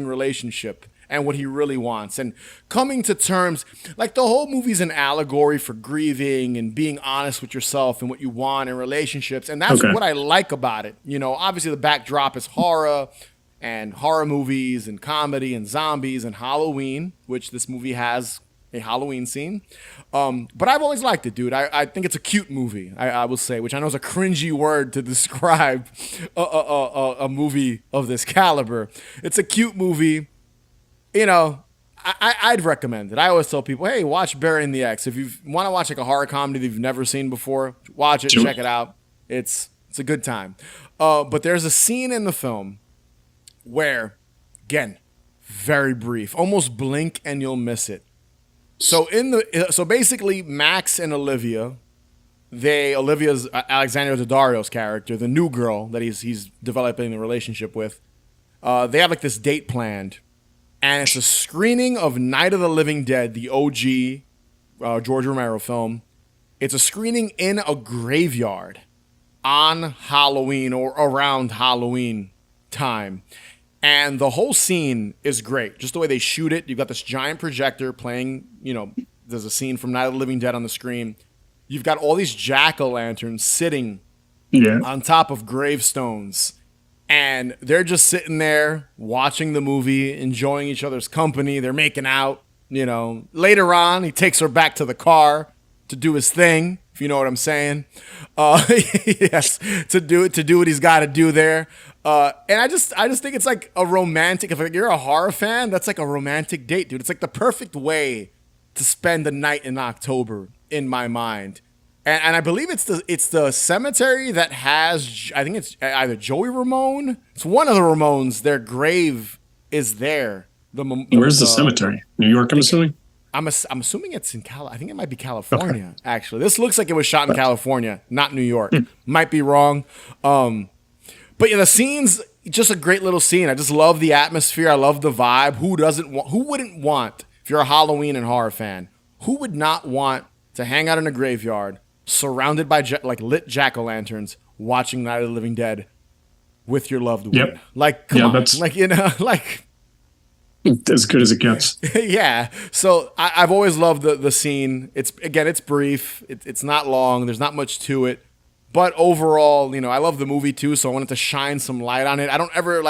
relationship and what he really wants. And coming to terms, like the whole movie's an allegory for grieving and being honest with yourself and what you want in relationships. And that's what I like about it. Obviously the backdrop is horror and horror movies and comedy and zombies and Halloween, which this movie has a Halloween scene. But I've always liked it, dude. I think it's a cute movie, I will say, which I know is a cringy word to describe a movie of this caliber. It's a cute movie. I'd recommend it. I always tell people, hey, watch Burying the Ex. If you want to watch like a horror comedy that you've never seen before, watch it, check it out. It's a good time. But there's a scene in the film where, again, very brief, almost blink and you'll miss it. So basically Max and Olivia, Olivia's Alexandra Daddario's character, the new girl that he's developing a relationship with, they have like this date planned, and it's a screening of Night of the Living Dead, the OG George Romero film. It's a screening in a graveyard on Halloween or around Halloween time. And the whole scene is great. Just the way they shoot it. You've got this giant projector playing, there's a scene from Night of the Living Dead on the screen. You've got all these jack-o'-lanterns sitting on top of gravestones. And they're just sitting there watching the movie, enjoying each other's company. They're making out, Later on, he takes her back to the car to do his thing, if you know what I'm saying. Yes, to do what he's got to do there. And I just think it's like a romantic. If you're a horror fan, that's like a romantic date, dude. It's like the perfect way to spend the night in October, in my mind. And I believe it's the cemetery that has, I think it's either Joey Ramone. It's one of the Ramones. Their grave is there. Where's the cemetery? New York, I'm assuming? I'm assuming it's in I think it might be California, actually. This looks like it was shot in California, not New York. Might be wrong. But yeah, the scene's just a great little scene. I just love the atmosphere. I love the vibe. Who wouldn't want, if you're a Halloween and horror fan, who would not want to hang out in a graveyard surrounded by lit jack-o'-lanterns watching Night of the Living Dead with your loved one? Yep. Like, come on. That's like, you know, like as good as it gets. yeah. So I've always loved the scene. It's brief. It's not long. There's not much to it. But overall, you know, I love the movie too, so I wanted to shine some light on it. I don't ever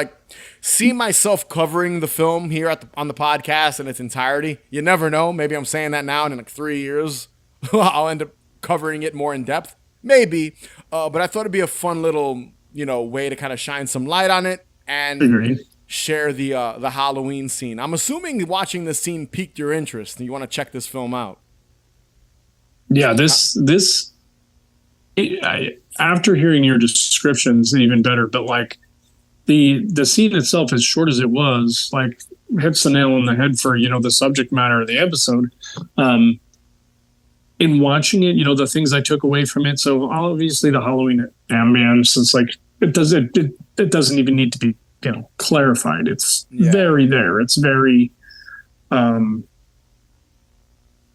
see myself covering the film here on the podcast in its entirety. You never know. Maybe I'm saying that now, and in 3 years, I'll end up covering it more in depth. Maybe. But I thought it'd be a fun little, you know, way to kind of shine some light on it and share the Halloween scene. I'm assuming watching this scene piqued your interest, and you want to check this film out. Yeah, after hearing your descriptions, even better. But like the scene itself, as short as it was, like hits the nail on the head for, you know, the subject matter of the episode. In watching it, you know, the things I took away from it. So obviously the Halloween ambience, it's like it doesn't even need to be, you know, clarified. It's very there. It's very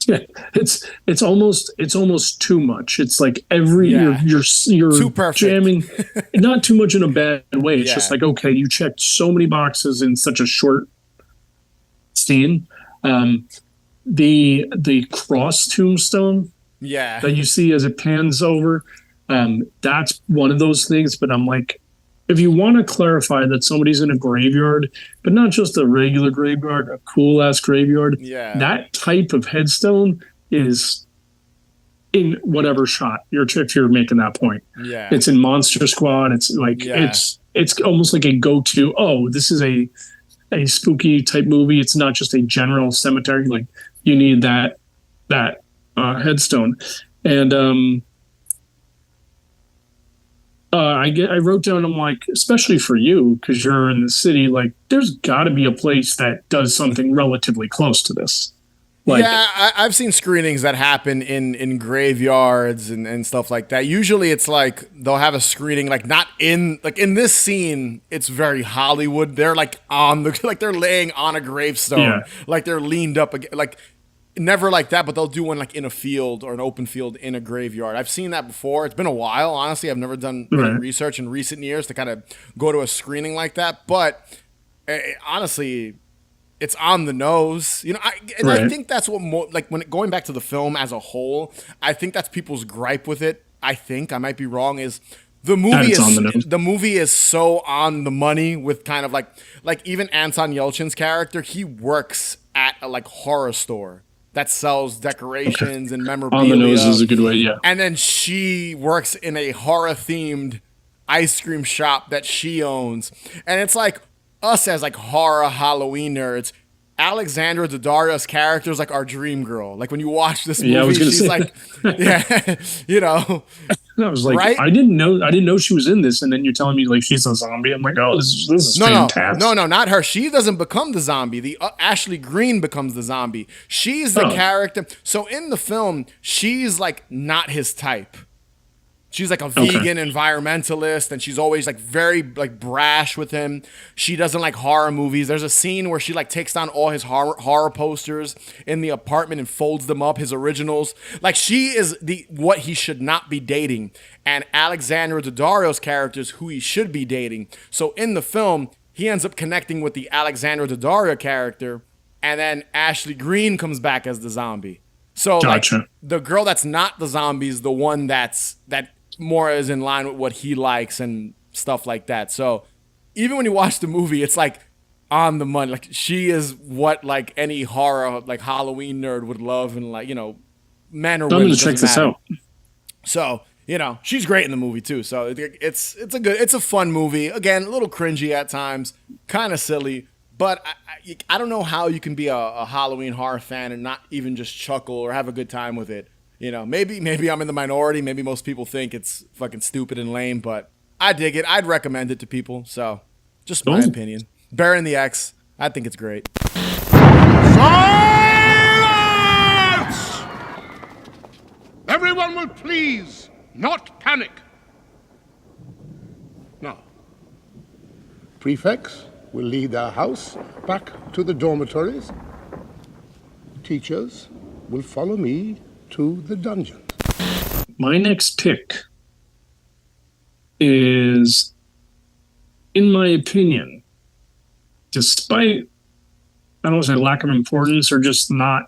it's almost too much. It's like you're too perfect. Jamming, not too much in a bad way. It's just like, okay, you checked so many boxes in such a short scene. The cross tombstone that you see as it pans over, that's one of those things. But I'm like, if you want to clarify that somebody's in a graveyard, but not just a regular graveyard, a cool ass graveyard, that type of headstone is in whatever shot if you're making that point. Yeah, it's in Monster Squad. It's like it's almost like a go-to. Oh, this is a spooky type movie. It's not just a general cemetery. Like, you need that headstone, and I wrote down, I'm like, especially for you, because you're in the city, like, there's got to be a place that does something relatively close to this. Like, I've seen screenings that happen in graveyards and stuff like that. Usually it's like they'll have a screening, like not in this scene, it's very Hollywood. They're like they're laying on a gravestone, like they're leaned up, like never like that, but they'll do one like in a field or an open field in a graveyard. I've seen that before. It's been a while, honestly. I've never done any research in recent years to kind of go to a screening like that, but honestly, it's on the nose, you know. I think that's what going back to the film as a whole, I think that's people's gripe with it. I think I might be wrong. Is the movie is so on the money with kind of like even Anton Yelchin's character, he works at a horror store that sells decorations and memorabilia. On the nose is a good way, yeah. And then she works in a horror themed ice cream shop that she owns, and it's like, us as horror Halloween nerds, Alexandra Daddario's character is like our dream girl. Like, when you watch this movie, she's like, you know. I was like, right? I didn't know she was in this, and then you're telling me like she's a zombie. I'm like, oh, this is fantastic. No, not her. She doesn't become the zombie. The Ashley Greene becomes the zombie. She's the character. So in the film, she's like not his type. She's like a vegan environmentalist, and she's always very brash with him. She doesn't like horror movies. There's a scene where she takes down all his horror posters in the apartment and folds them up, his originals. Like, she is what he should not be dating, and Alexandra Daddario's character is who he should be dating. So in the film, he ends up connecting with the Alexandra Daddario character, and then Ashley Greene comes back as the zombie. So the girl that's not the zombie is the one that more is in line with what he likes and stuff like that. So even when you watch the movie, it's on the money. Like, she is what any horror Halloween nerd would love, and men or women. I'm gonna check this out. So she's great in the movie too. So it's a fun movie. Again, a little cringy at times, kind of silly. But I don't know how you can be a Halloween horror fan and not even just chuckle or have a good time with it. Maybe I'm in the minority. Maybe most people think it's fucking stupid and lame, but I dig it. I'd recommend it to people. So, just my opinion. Bearing the X, I think it's great. Silence! Everyone will please not panic. Now, prefects will lead their house back to the dormitories. Teachers will follow me to the dungeons. My next pick is, in my opinion, despite, I don't want to say lack of importance or just not,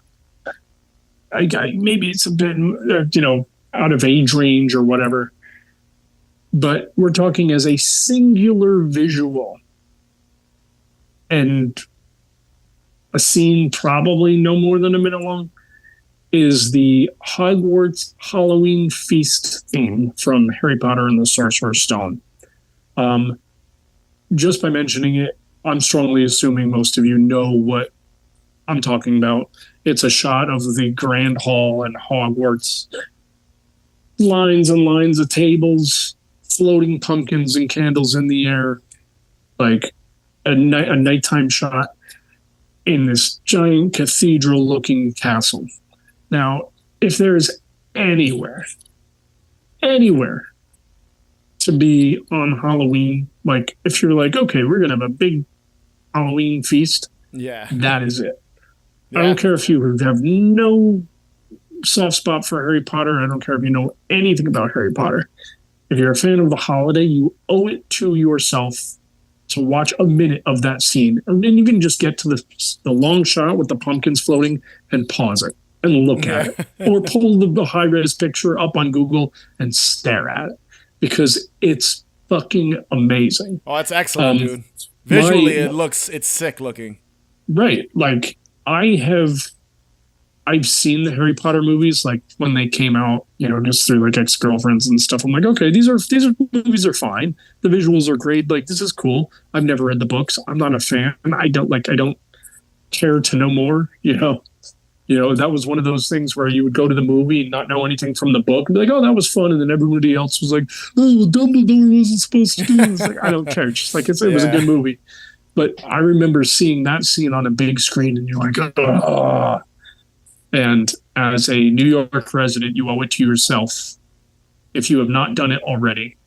maybe it's a bit, out of age range or whatever, but we're talking as a singular visual and a scene probably no more than a minute long, is the Hogwarts Halloween feast theme from Harry Potter and the Sorcerer's Stone. Just by mentioning it, I'm strongly assuming most of you know what I'm talking about. It's a shot of the Grand Hall in Hogwarts. Lines and lines of tables, floating pumpkins and candles in the air, like a nighttime shot in this giant cathedral-looking castle. Now, if there's anywhere to be on Halloween, like if you're like, okay, we're gonna have a big Halloween feast, that is it. Yeah. I don't care if you have no soft spot for Harry Potter. I don't care if you know anything about Harry Potter. If you're a fan of the holiday, you owe it to yourself to watch a minute of that scene, and then you can just get to the long shot with the pumpkins floating and pause it and look at it, or pull the high-res picture up on Google and stare at it, because it's fucking amazing. Oh, it's excellent, dude. Visually, it's sick looking. Right. Like, I've seen the Harry Potter movies, like when they came out, just through like ex-girlfriends and stuff. I'm like, okay, these movies are fine. The visuals are great. Like, this is cool. I've never read the books. I'm not a fan. I don't care to know more, that was one of those things where you would go to the movie and not know anything from the book and be like, oh, that was fun. And then everybody else was like, oh, well, Dumbledore wasn't supposed to do this. Like, I don't care. Just like it was a good movie. But I remember seeing that scene on a big screen and you're like, oh. And as a New York resident, you owe it to yourself, if you have not done it already.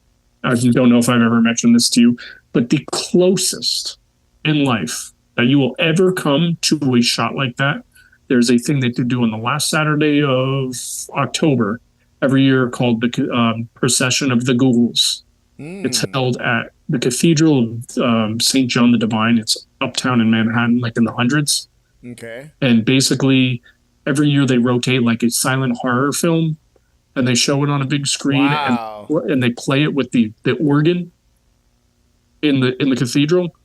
I don't know if I've ever mentioned this to you, but the closest in life that you will ever come to a shot like that, there's a thing that they do on the last Saturday of October every year called the Procession of the Ghouls. It's held at the Cathedral of St. John the Divine. It's uptown in Manhattan, like in the hundreds. Okay. And basically, every year they rotate like a silent horror film, and they show it on a big screen, and they play it with the organ in the cathedral.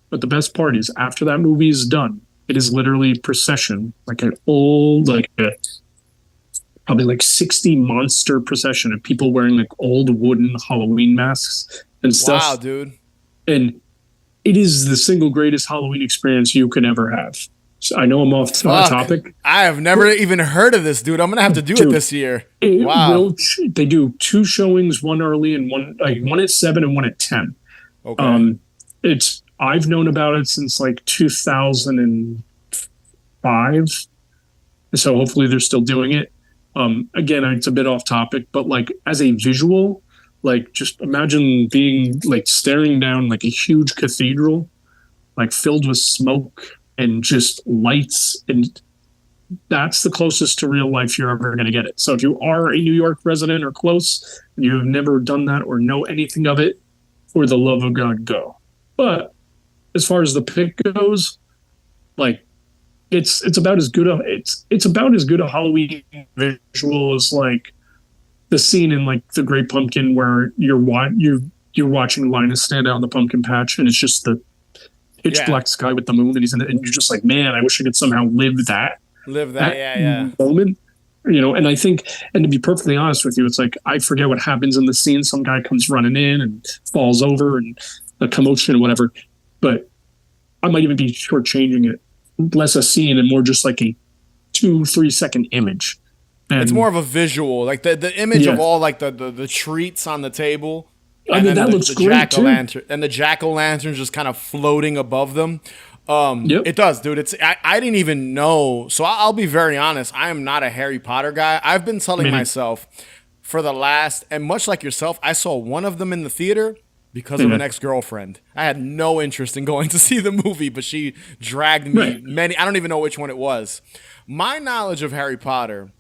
But the best part is, after that movie is done, it is literally procession, like an old, probably like 60 monster procession of people wearing like old wooden Halloween masks and stuff. Wow, dude. And it is the single greatest Halloween experience you could ever have. So I know I'm off topic. I have never even heard of this, dude. I'm going to have to do it this year. Wow. They do 2 showings, one early and one at 7 and one at 10. Okay. I've known about it since like 2005. So hopefully they're still doing it. Again, it's a bit off topic, but like as a visual, like just imagine being like staring down like a huge cathedral, like filled with smoke and just lights, and that's the closest to real life you're ever going to get it. So if you are a New York resident or close, and you have never done that or know anything of it, for the love of God, go. But as far as the pick goes, like it's about as good a Halloween visual as like the scene in like The Great Pumpkin where you're watching Linus stand out in the pumpkin patch, and it's just the pitch black sky with the moon, and and you're just like, man, I wish I could somehow live that moment. And I think, and to be perfectly honest with you, it's like I forget what happens in the scene. Some guy comes running in and falls over, and a commotion and whatever. But I might even be shortchanging it. Less a scene and more just like a 2-3 second image. And it's more of a visual, like the image of all like the treats on the table. I mean, that looks great too. And the jack-o'-lanterns just kind of floating above them. It does, dude. I didn't even know. So I'll be very honest. I am not a Harry Potter guy. I've been telling myself, for the last, and much like yourself, I saw one of them in the theater because of an ex-girlfriend. I had no interest in going to see the movie, but she dragged me many. I don't even know which one it was. My knowledge of Harry Potter,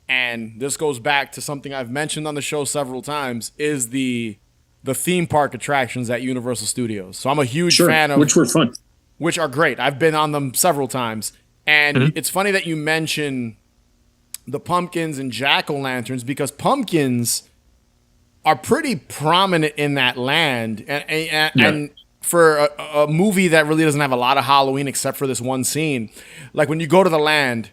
and this goes back to something I've mentioned on the show several times, is the theme park attractions at Universal Studios. So I'm a huge fan of, which were fun, which are great. I've been on them several times, and it's funny that you mention the pumpkins and jack-o'-lanterns, because pumpkins are pretty prominent in that land, and for a movie that really doesn't have a lot of Halloween except for this one scene, like when you go to the land,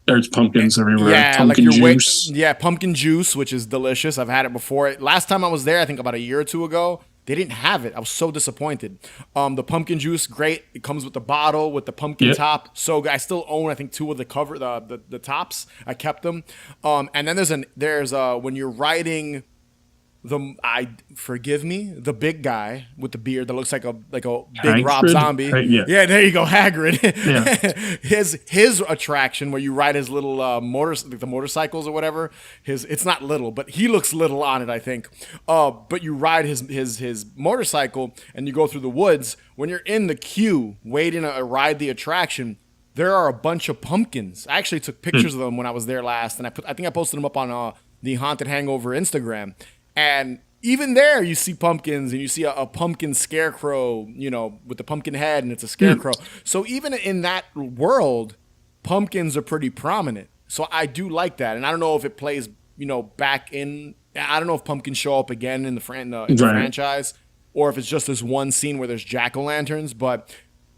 there's pumpkins everywhere. Yeah, pumpkin like juice. Pumpkin juice, which is delicious. I've had it before. Last time I was there, I think about a year or two ago, they didn't have it. I was so disappointed. The pumpkin juice, great. It comes with the bottle with the pumpkin top. So I still own, I think, 2 of the cover, the tops. I kept them. And then there's when you're riding the big guy with the beard that looks like a big Hagrid? Rob Zombie. Yeah, there you go, Hagrid. Yeah. his attraction where you ride his little the motorcycles or whatever. It's not little, but he looks little on it, I think. But you ride his motorcycle and you go through the woods. When you're in the queue waiting to ride the attraction, there are a bunch of pumpkins. I actually took pictures of them when I was there last, and I think I posted them up on the Haunted Hangover Instagram. And even there, you see pumpkins, and you see a pumpkin scarecrow, with the pumpkin head, and it's a scarecrow. So even in that world, pumpkins are pretty prominent. So I do like that, and I don't know if it plays, back in. I don't know if pumpkins show up again in the franchise, or if it's just this one scene where there's jack-o'-lanterns. But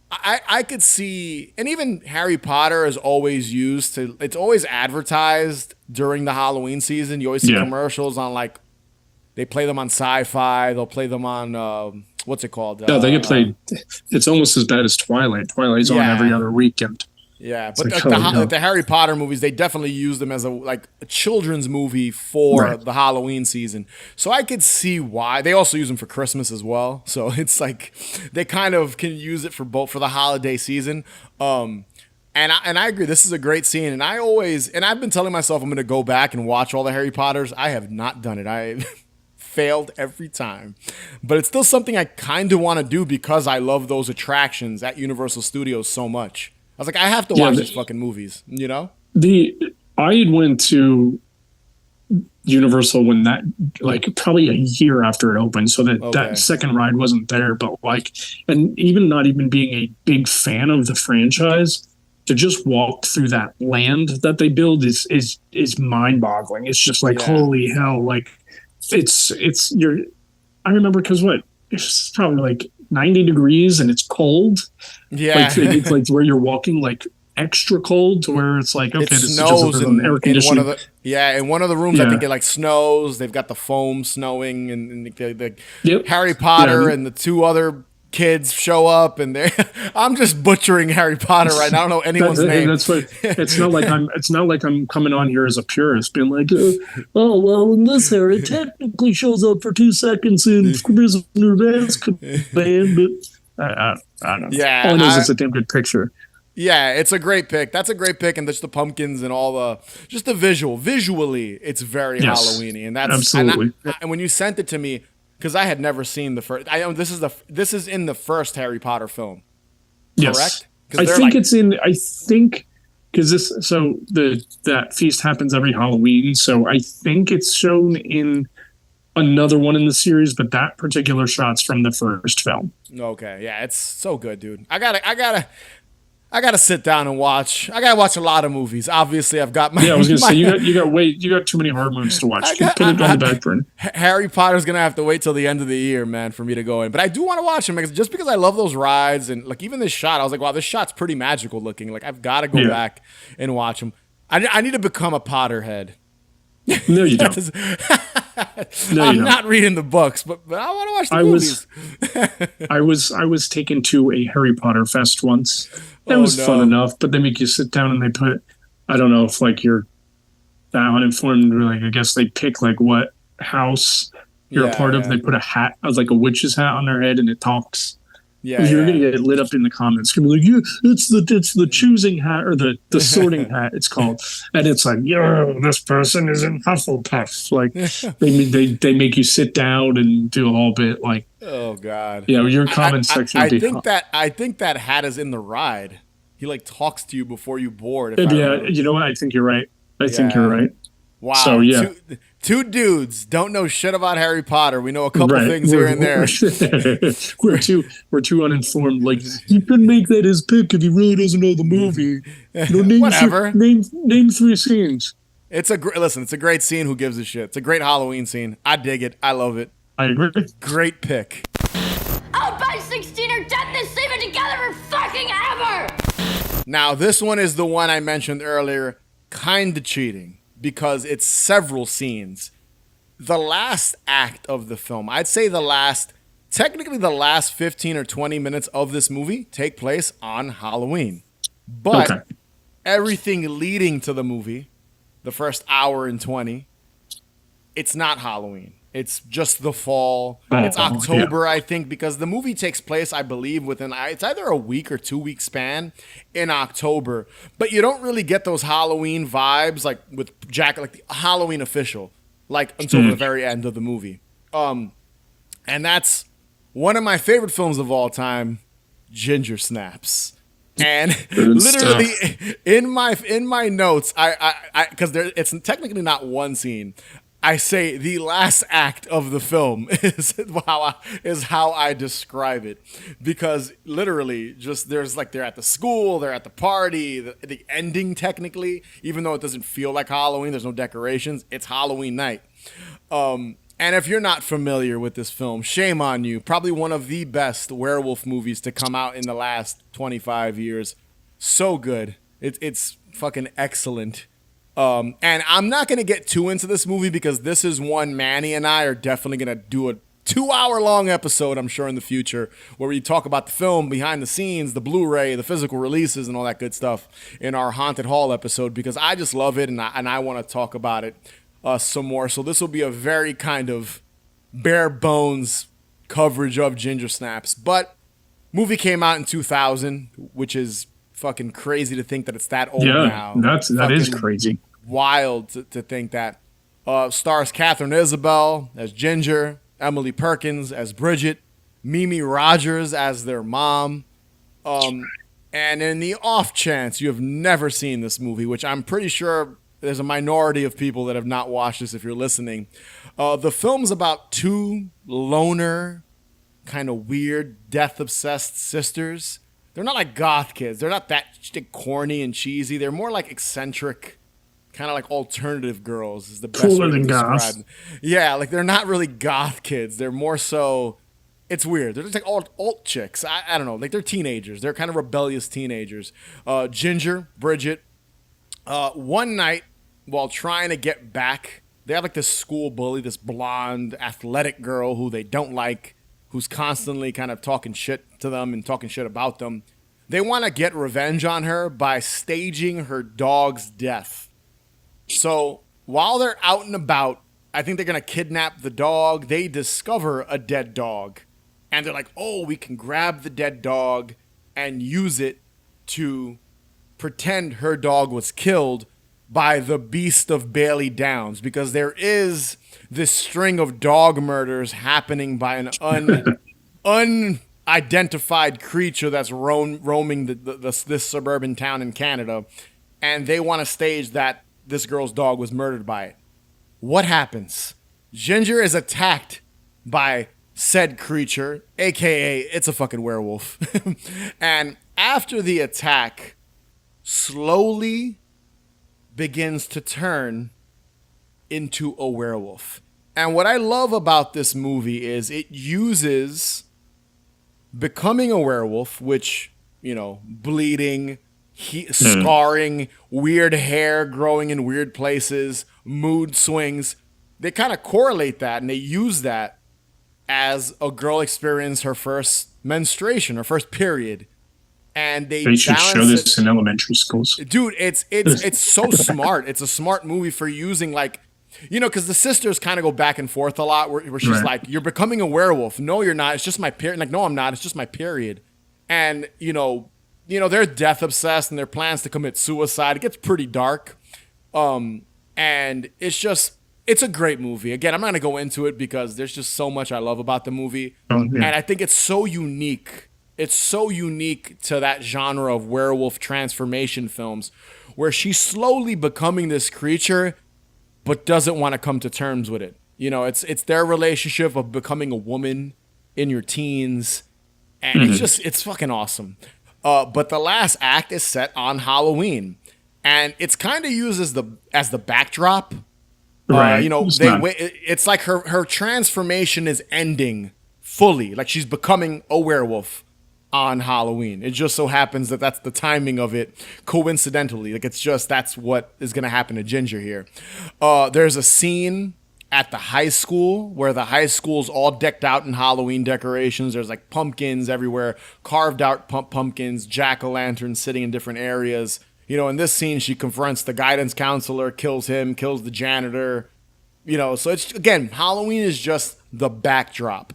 I could see, and even Harry Potter is always used to. It's always advertised during the Halloween season. You always see commercials on they play them on Sci-Fi. They'll play them on what's it called? No, they get played. It's almost as bad as Twilight. Twilight's on every other weekend. Yeah, but the Harry Potter movies, they definitely use them as a children's movie for the Halloween season. So I could see why. They also use them for Christmas as well. So it's like they kind of can use it for the holiday season. And I agree. This is a great scene. And I've been telling myself I'm going to go back and watch all the Harry Potters. I have not done it. I failed every time, but it's still something I kind of want to do because I love those attractions at Universal Studios so much. I was like, I have to watch these fucking movies, I had went to Universal when that, probably a year after it opened, so that second ride wasn't there, but and even not even being a big fan of the franchise, to just walk through that land that they build is mind-boggling. It's just holy hell, I remember because it's probably 90 degrees and it's cold. Yeah. It's where you're walking extra cold to where it's okay, it this snows is just an air conditioning. In one of the rooms, I think it snows. They've got the foam snowing, and the Harry Potter and the 2 other kids show up, and I'm just butchering Harry Potter right now. I don't know anyone's name. That's what. It's not like I'm coming on here as a purist, being oh well, in this here it technically shows up for 2 seconds in Prisoner of Azkaban, but I don't know. Yeah, all I know is it's a damn good picture. Yeah, it's a great pick. That's a great pick, and just the pumpkins and all just the visually, it's very Halloweeny, and that's absolutely. And when you sent it to me, because I had never seen the first. I know this is in the first Harry Potter film. Correct? I think it's in. I think because that feast happens every Halloween, so I think it's shown in another one in the series, but that particular shot's from the first film. Okay, yeah, it's so good, dude. I gotta sit down and watch. I gotta watch a lot of movies. Obviously, I've got my. Yeah, I was gonna say you got too many horror movies to watch. Put it on the back burner. Harry Potter's gonna have to wait till the end of the year, man, for me to go in. But I do want to watch them just because I love those rides, and even this shot. I was like, wow, this shot's pretty magical looking. I've got to go back and watch them. I need to become a Potterhead. No, you don't. I'm not reading the books, but I want to watch the movies. I was taken to a Harry Potter fest once. That was fun enough, but they make you sit down and they put, I don't know if you're that uninformed, I guess they pick what house you're a part of. They put a hat, a witch's hat on their head, and it talks. Yeah, You're yeah. gonna get lit up in the comments. It's gonna be like, yeah, it's the choosing hat or the sorting hat. It's called, and it's like, yo, this person is in Hufflepuff. Like they make you sit down and do a whole bit. Like, Oh God. your comment section would be. I think that hat is in the ride. He like talks to you before you board. If I Yeah, remember. you know what? I think you're right. I think Yeah. you're right. Wow. So yeah, Two dudes don't know shit about Harry Potter. We know a couple right. things here and there. We're too uninformed. Like, you can make that his pick if he really doesn't know the movie. Name Whatever. Name 3 scenes. It's a great scene. Who gives a shit? It's a great Halloween scene. I dig it. I love it. I agree. Great pick. I'll buy 16 or death this even together for fucking ever! Now this one is the one I mentioned earlier. Kinda cheating because it's several scenes. The last act of the film, I'd say technically the last 15 or 20 minutes of this movie take place on Halloween. But everything leading to the movie, the first hour and 20, it's not Halloween. It's just the fall. It's October, I think, because the movie takes place, I believe, it's either a week or 2 week span in October. But you don't really get those Halloween vibes like with Jack, like the Halloween official, like until the very end of the movie. And that's one of my favorite films of all time, Ginger Snaps. And literally in my notes, I because it's technically not one scene. I say the last act of the film is how I describe it, because literally just they're at the school, they're at the party, the ending technically, even though it doesn't feel like Halloween, there's no decorations, it's Halloween night. And if you're not familiar with this film, shame on you. Probably one of the best werewolf movies to come out in the last 25 years. So good. It's fucking excellent. And I'm not going to get too into this movie because this is one Manny and I are definitely going to do a 2-hour-long episode, I'm sure, in the future, where we talk about the film, behind the scenes, the Blu-ray, the physical releases, and all that good stuff in our Haunted Hall episode, because I just love it and I want to talk about it some more. So this will be a very kind of bare bones coverage of Ginger Snaps. But movie came out in 2000, which is fucking crazy to think that it's that old now. That is crazy. Wild to think that. Stars Catherine Isabel as Ginger, Emily Perkins as Bridget, Mimi Rogers as their mom. And in the off chance you have never seen this movie, which I'm pretty sure there's a minority of people that have not watched this if you're listening. The film's about two loner, kind of weird, death-obsessed sisters. They're not like goth kids. They're not that corny and cheesy. They're more like eccentric, kind of like alternative girls is the best way to describe them. Yeah, like they're not really goth kids. They're more so, it's weird. They're just like alt chicks. I don't know. Like they're teenagers. They're kind of rebellious teenagers. Ginger, Bridget, one night while trying to get back, they have like this school bully, this blonde athletic girl who they don't like, who's constantly kind of talking shit to them and talking shit about them. They want to get revenge on her by staging her dog's death. So while they're out and about, I think they're going to kidnap the dog. They discover a dead dog. And they're like, oh, we can grab the dead dog and use it to pretend her dog was killed by the Beast of Bailey Downs. Because there is this string of dog murders happening by an unidentified creature that's roaming this suburban town in Canada. And they want to stage that this girl's dog was murdered by it. What happens? Ginger is attacked by said creature, aka it's a fucking werewolf. And after the attack, slowly begins to turn into a werewolf. And what I love about this movie is it uses becoming a werewolf, which, bleeding, scarring, weird hair growing in weird places, mood swings. They kind of correlate that, and they use that as a girl experienced her first menstruation, her first period. And they should show this in elementary schools. Dude, it's so smart. It's a smart movie for using like Because the sisters kind of go back and forth a lot where she's like, you're becoming a werewolf. No, you're not. It's just my period. Like, no, I'm not. It's just my period. And, they're death obsessed and their plans to commit suicide. It gets pretty dark. And it's a great movie. Again, I'm not going to go into it because there's just so much I love about the movie. And I think it's so unique. It's so unique to that genre of werewolf transformation films where she's slowly becoming this creature but doesn't want to come to terms with it. It's their relationship of becoming a woman in your teens. And it's fucking awesome. But the last act is set on Halloween. And it's kind of used as the backdrop. Right. It's like her transformation is ending fully. Like she's becoming a werewolf on Halloween. It just so happens that that's the timing of it coincidentally. Like that's what is going to happen to Ginger here. There's a scene at the high school where the high school's all decked out in Halloween decorations. There's like pumpkins everywhere, carved out pumpkins, jack-o'-lanterns sitting in different areas. In this scene, she confronts the guidance counselor, kills him, kills the janitor. So it's, again, Halloween is just the backdrop.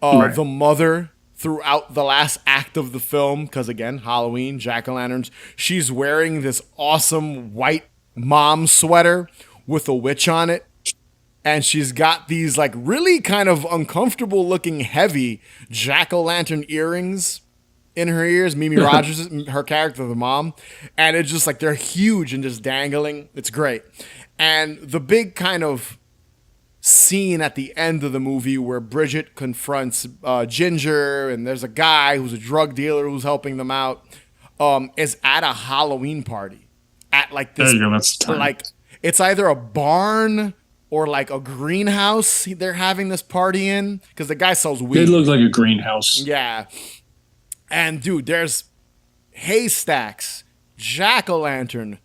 The mother, throughout the last act of the film, because again, Halloween, jack-o'-lanterns, she's wearing this awesome white mom sweater with a witch on it. And she's got these like really kind of uncomfortable looking heavy jack-o'-lantern earrings in her ears. Mimi Rogers, her character, the mom. And it's just like they're huge and just dangling. It's great. And the big kind of scene at the end of the movie where Bridget confronts Ginger and there's a guy who's a drug dealer who's helping them out is at a Halloween party. At like this, there you go, that's the time. Like it's either a barn or like a greenhouse they're having this party in because the guy sells weed. It looked like a greenhouse. Yeah. And dude, there's haystacks, jack-o'-lanterns,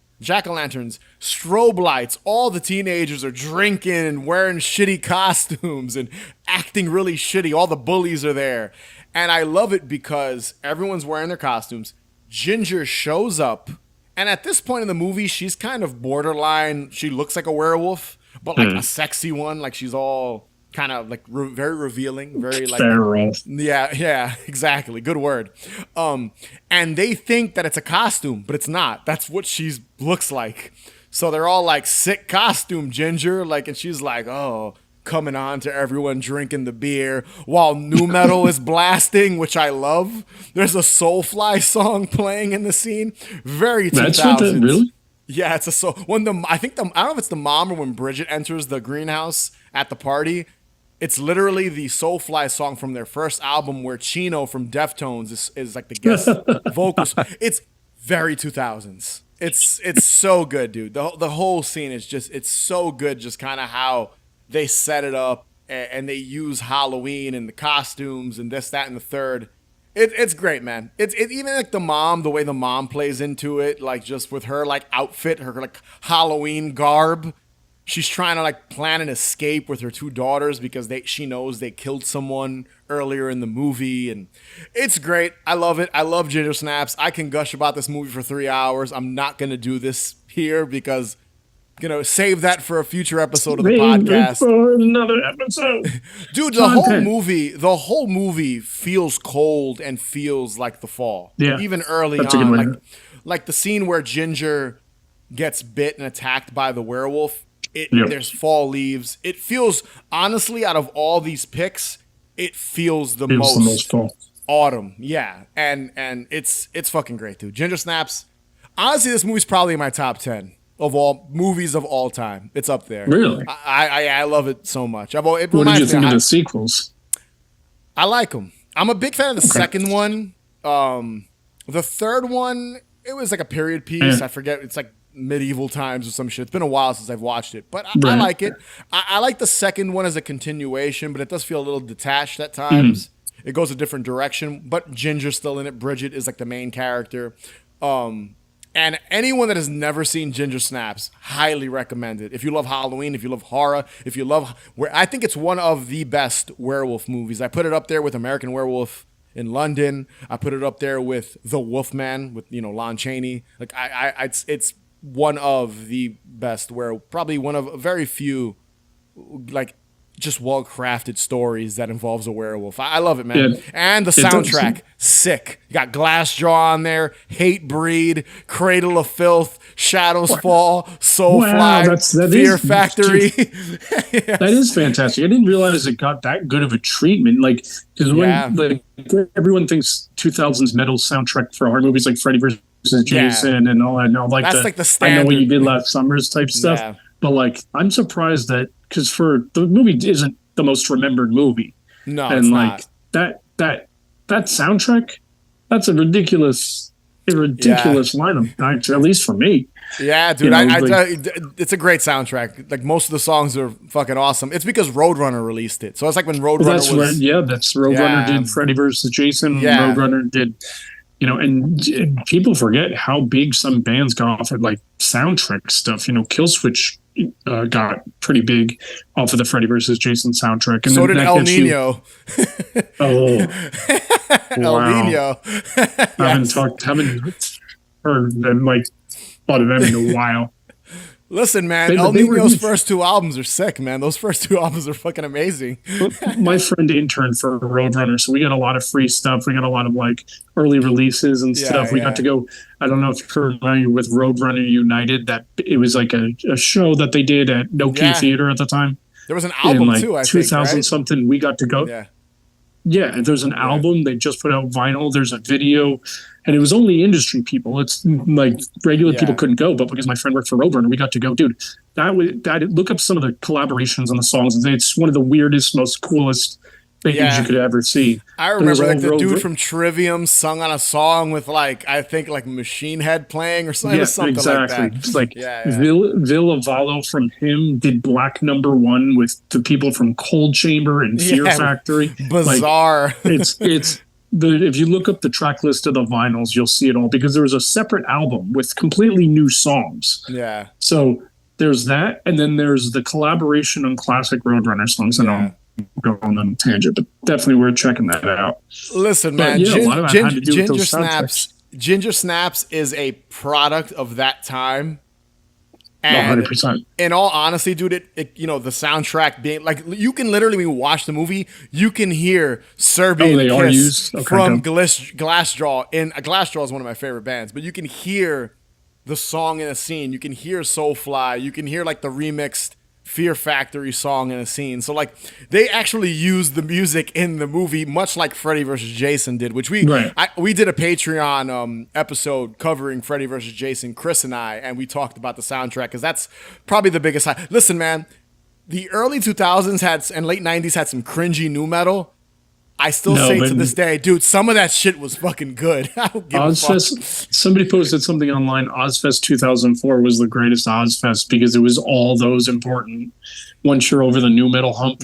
strobe lights. All the teenagers are drinking and wearing shitty costumes and acting really shitty. All the bullies are there. And I love it because everyone's wearing their costumes. Ginger shows up. And at this point in the movie, she's kind of borderline. She looks like a werewolf, but like a sexy one. Like she's all kind of like very revealing, very like feral. Yeah, exactly. Good word. And they think that it's a costume, but it's not. That's what she looks like. So they're all like, sick costume, Ginger. Like, and she's like, oh, coming on to everyone drinking the beer while nu metal is blasting, which I love. There's a Soulfly song playing in the scene. Very 2000s. That's what that, really? Yeah, it's a I don't know if it's the mom or when Bridget enters the greenhouse at the party. It's literally the Soulfly song from their first album where Chino from Deftones is like the guest vocals. It's very 2000s. It's so good, dude. The whole scene is it's so good, just kind of how they set it up and they use Halloween and the costumes and this, that, and the third. It's great, man. It's even like the way the mom plays into it, like just with her like outfit, her like Halloween garb. She's trying to like plan an escape with her two daughters because she knows they killed someone earlier in the movie, and it's great. I love it. I love Ginger Snaps. I can gush about this movie for 3 hours. I'm not gonna do this here because save that for a future episode of the podcast. For another episode. Dude, the whole movie feels cold and feels like the fall. Yeah. Even early on. Like the scene where Ginger gets bit and attacked by the werewolf. There's fall leaves. It feels, honestly, out of all these picks, it feels the most fall. Autumn. Yeah. And it's fucking great, dude. Ginger Snaps. Honestly, this movie's probably in my top 10 of all movies of all time. It's up there. Really? I love it so much. What did you think of the sequels? I like them. I'm a big fan of the second one. The third one, it was like a period piece. I forget. It's like medieval times or some shit. It's been a while since I've watched it, but I like it. I like the second one as a continuation, but it does feel a little detached at times. It goes a different direction, but Ginger's still in it. Bridget is like the main character. And anyone that has never seen Ginger Snaps, highly recommend it. If you love Halloween, if you love horror, if you love... I think it's one of the best werewolf movies. I put it up there with American Werewolf in London. I put it up there with The Wolfman with, Lon Chaney. Like, it's one of the best, where probably one of very few, like, just well-crafted stories that involves a werewolf. I love it, man. Yeah, and the soundtrack, sick. You got Glassjaw on there, Hate Breed, Cradle of Filth, Shadows Fall, Soulfly, Fear Factory. That is fantastic. I didn't realize it got that good of a treatment. Like, because when like everyone thinks 2000s metal soundtrack for horror movies like Freddy versus Jason and all that, and all like that's like the standard. I Know What You Did Last Summer's type stuff. Yeah. But like, I'm surprised that, because for the movie isn't the most remembered movie. No, and it's like not. that soundtrack, that's a ridiculous lineup, at least for me. Yeah, dude, it's a great soundtrack. Like, most of the songs are fucking awesome. It's because Roadrunner released it, so it's like when Roadrunner was. That's Roadrunner did Freddy versus Jason. Yeah. Roadrunner did. And people forget how big some bands got off of like soundtrack stuff. Killswitch got pretty big off of the Freddy versus Jason soundtrack. And so did El Nino. El Nino. Haven't heard them, like, thought of them in a while. Listen, man, El Nino's first two albums are sick, man. Those first two albums are fucking amazing. My friend interned for Roadrunner, so we got a lot of free stuff. We got a lot of like early releases and stuff. We got to go. I don't know if you're familiar with Roadrunner United. That it was like a show that they did at Nokia Theater at the time. There was an album like too, I think, 2000 something. We got to go. Yeah, there's an album. They just put out vinyl. There's a video. And it was only industry people. It's like regular people couldn't go, but because my friend worked for Roadrunner, we got to go. Dude, look up some of the collaborations on the songs. It's one of the weirdest, most coolest things you could ever see. I remember like the dude from Trivium sung on a song with I think Machine Head playing or something. Something exactly. Like that. It's like Vil Avallo from him did Black #1 with the people from Cold Chamber and Fear Factory. Bizarre. It's if you look up the track list of the vinyls, you'll see it all, because there was a separate album with completely new songs. Yeah. So there's that, and then there's the collaboration on classic Roadrunner songs. And I'll go on a tangent, but definitely worth checking that out. Listen, man, Ginger Snaps is a product of that time. And 100%. In all honesty, dude, the soundtrack being like, you can literally, when you watch the movie, you can hear Serbian Kiss from Glassjaw. And Glassjaw is one of my favorite bands, but you can hear the song in a scene. You can hear Soulfly. You can hear like the remixed Fear Factory song in a scene. So like, they actually used the music in the movie, much like Freddy vs. Jason did, which we did a Patreon episode covering Freddy vs. Jason, Chris and I, and we talked about the soundtrack, because that's probably the biggest. Listen, man, the early 2000s and late 90s had some cringy nu metal. I still say to this day, dude, some of that shit was fucking good. I don't give a fuck. Somebody posted something online. Ozfest 2004 was the greatest Ozfest because it was all those important, once you're over the nu metal hump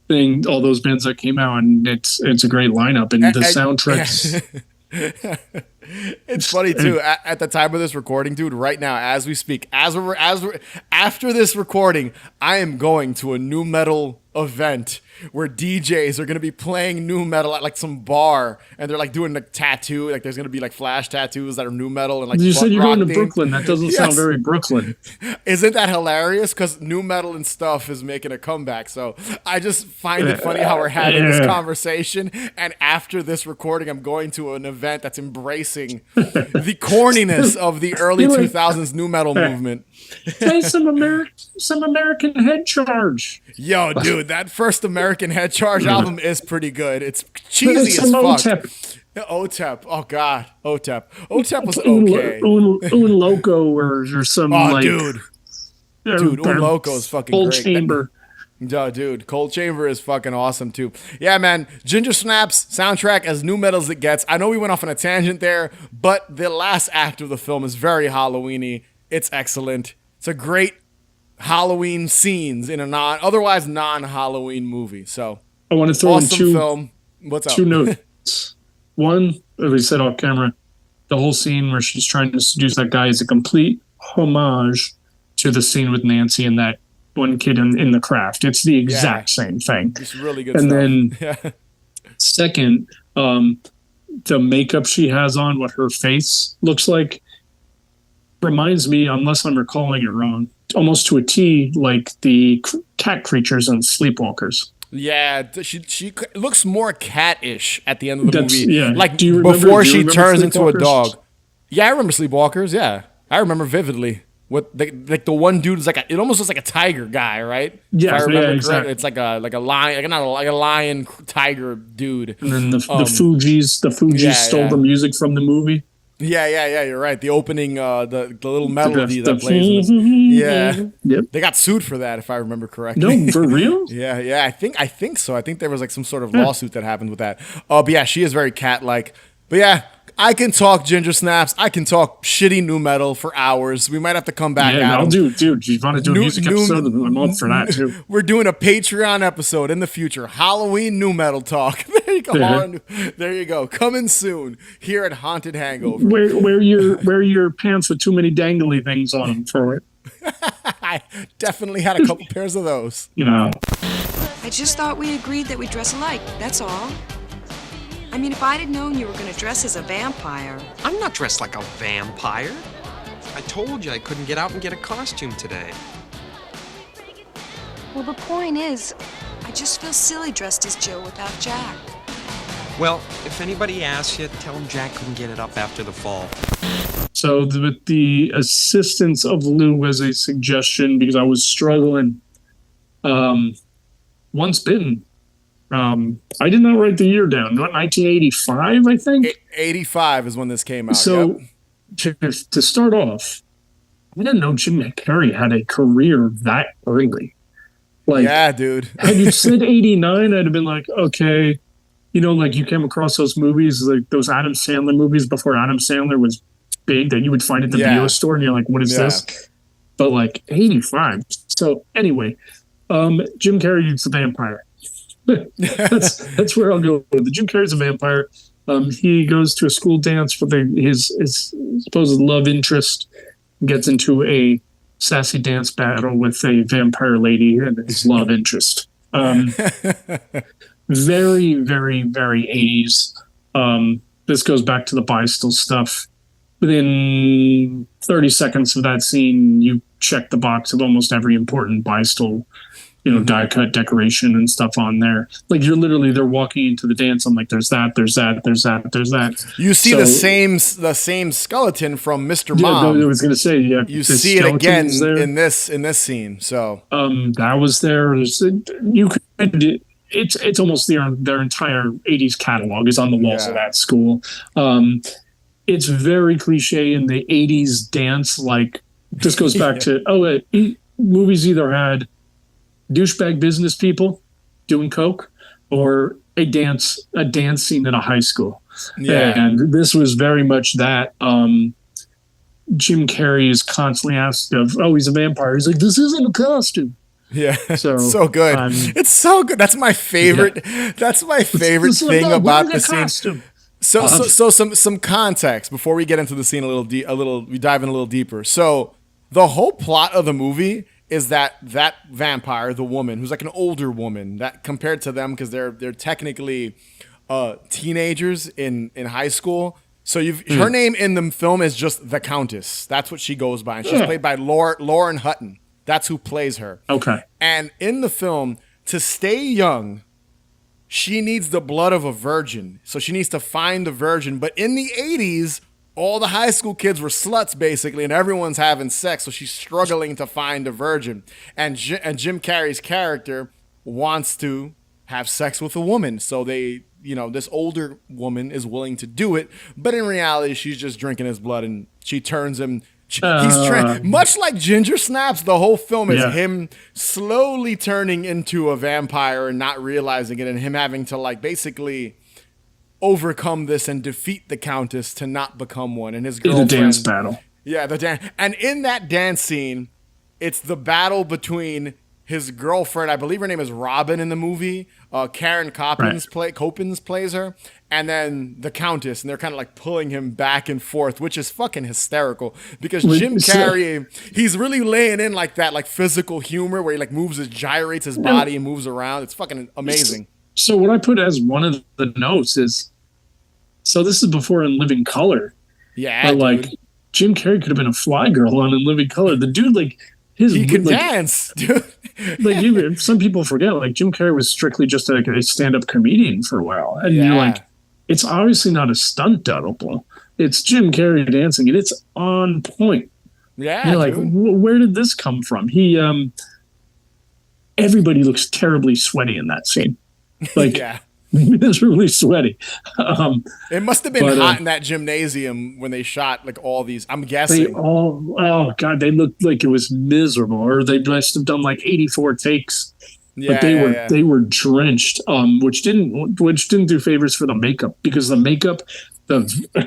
thing, all those bands that came out, and it's a great lineup, and the soundtracks. It's funny too. At the time of this recording, dude, right now as we speak, as we're after this recording, I am going to a nu metal event where DJs are going to be playing nu metal at like some bar, and they're like doing a tattoo, like there's going to be like flash tattoos that are nu metal, and like you said you're going to themed. Brooklyn. That doesn't sound very Brooklyn. Isn't that hilarious? Because nu metal and stuff is making a comeback. So I just find it funny how we're having this conversation, and after this recording, I'm going to an event that's embracing the corniness of the early 2000s nu metal movement. Play some American Head Charge. Yo, dude, that first American Head Charge album is pretty good. It's cheesy as fuck. OTEP. Oh god, OTEP. OTEP was okay. Un Loco or some dude, Un Loco is fucking Cold great. Chamber. Dude, Cold Chamber is fucking awesome too. Yeah, man, Ginger Snaps soundtrack as nu metal as it gets. I know we went off on a tangent there, but the last act of the film is very Halloween-y. It's excellent. It's a great Halloween scenes in a otherwise non-Halloween movie. So I want to throw in two film. What's up? Two notes. One, as we said off camera, the whole scene where she's trying to seduce that guy is a complete homage to the scene with Nancy and that one kid in the craft. It's the exact same thing. It's really good and stuff. Then second, the makeup she has on, what her face looks like, reminds me, unless I'm recalling it wrong, almost to a T, like the cat creatures in Sleepwalkers. Yeah, she looks more cat-ish at the end of the movie. Yeah. Like Do you remember, before she turns into a Sleepwalkers? dog. Yeah, I remember Sleepwalkers. Yeah, I remember vividly. What like the one dude is like it almost looks like a tiger guy, right? Yeah, if I remember exactly. It's like a lion, like not like a lion tiger dude. And then the Fugees stole the music from the movie. Yeah. You're right. The opening, the little melody the that plays. Yeah, Yep. they got sued for that, if I remember No, correctly. for real? Yeah. I think so. I think there was like some sort of lawsuit that happened with that. But yeah, she is very cat-like. But yeah, I can talk Ginger Snaps. I can talk shitty new metal for hours. We might have to come back. Yeah, at I'll them. dude. You want to do a music episode? I'm up for that too. We're doing a Patreon episode in the future. Halloween new metal talk. There you go. There you go. Coming soon here at Haunted Hangover. Wear your pants with too many dangly things on them for it. I definitely had a couple pairs of those. You know. I just thought we agreed that we dress alike, that's all. I mean, if I'd have known you were going to dress as a vampire. I'm not dressed like a vampire. I told you I couldn't get out and get a costume today. Well, the point is, I just feel silly dressed as Jill without Jack. Well, if anybody asks you, tell them Jack couldn't get it up after the fall. So with the assistance of Lou as a suggestion, because I was struggling, Once Bitten. I did not write the year down. 1985, I think? 85 is when this came out. So to start off, I didn't know Jim Carrey had a career that early. Like, yeah, dude. Had you said 89, I'd have been like, okay. You know, like you came across those movies, like those Adam Sandler movies before Adam Sandler was big that you would find at the video store and you're like, what is this? But like 85. So anyway, Jim Carrey is a vampire. that's where I'll go with it. Jim Carrey's a vampire. He goes to a school dance with his supposed love interest, gets into a sassy dance battle with a vampire lady and his love interest. Very, very, very 80s. This goes back to the Bystall stuff. Within 30 seconds of that scene, you check the box of almost every important Bystall, die cut decoration and stuff on there. Like they're walking into the dance. I'm like, there's that. You see the same skeleton from Mr. Mom. I was gonna say, yeah. You see it again in this scene. So that was there. It's almost their entire 80s catalog is on the walls of that school. It's very cliche in the 80s dance. Like this goes back to movies either had douchebag business people doing coke or a dance scene in a high school. And this was very much that. Jim Carrey is constantly asked he's a vampire. He's like, this isn't a costume. Yeah, so good. It's so good. That's my favorite. That's my favorite thing about the scene. So some context before we get into the scene we dive in a little deeper. So the whole plot of the movie is that vampire, the woman, who's like an older woman, that compared to them because they're technically teenagers in high school. So her name in the film is just the Countess. That's what she goes by, and she's played by Lauren Hutton. That's who plays her. Okay. And in the film, to stay young, she needs the blood of a virgin. So she needs to find the virgin. But in the 80s, all the high school kids were sluts, basically, and everyone's having sex. So she's struggling to find a virgin. And Jim Carrey's character wants to have sex with a woman. So this older woman is willing to do it. But in reality, she's just drinking his blood, and she turns him. Much like Ginger Snaps, the whole film is him slowly turning into a vampire and not realizing it, and him having to basically overcome this and defeat the Countess to not become one. And his girlfriend. The dance battle. Yeah, the dance. And in that dance scene, it's the battle between his girlfriend, I believe her name is Robin in the movie. Karen Coppins plays her, and then the Countess, and they're kind of pulling him back and forth, which is fucking hysterical because Jim Carrey, he's really laying in that physical humor where he gyrates his body and moves around. It's fucking amazing. So what I put as one of the notes is, so this is before In Living Color. Yeah, Jim Carrey could have been a fly girl on In Living Color. The dude, like, he can dance, dude. Like, some people forget, like, Jim Carrey was strictly just like a stand-up comedian for a while. And you're like, it's obviously not a stunt double. It's Jim Carrey dancing, and it's on point. Yeah. You're like, where did this come from? Everybody looks terribly sweaty in that scene. Like, miserably sweaty. It must have been hot in that gymnasium when they shot like all these. I'm guessing. Oh god, they looked like it was miserable, or they must have done like 84 takes. Yeah, but they were drenched, which didn't do favors for the makeup, because the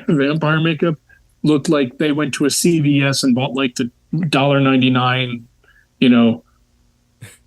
vampire makeup looked like they went to a CVS and bought like the $1.99,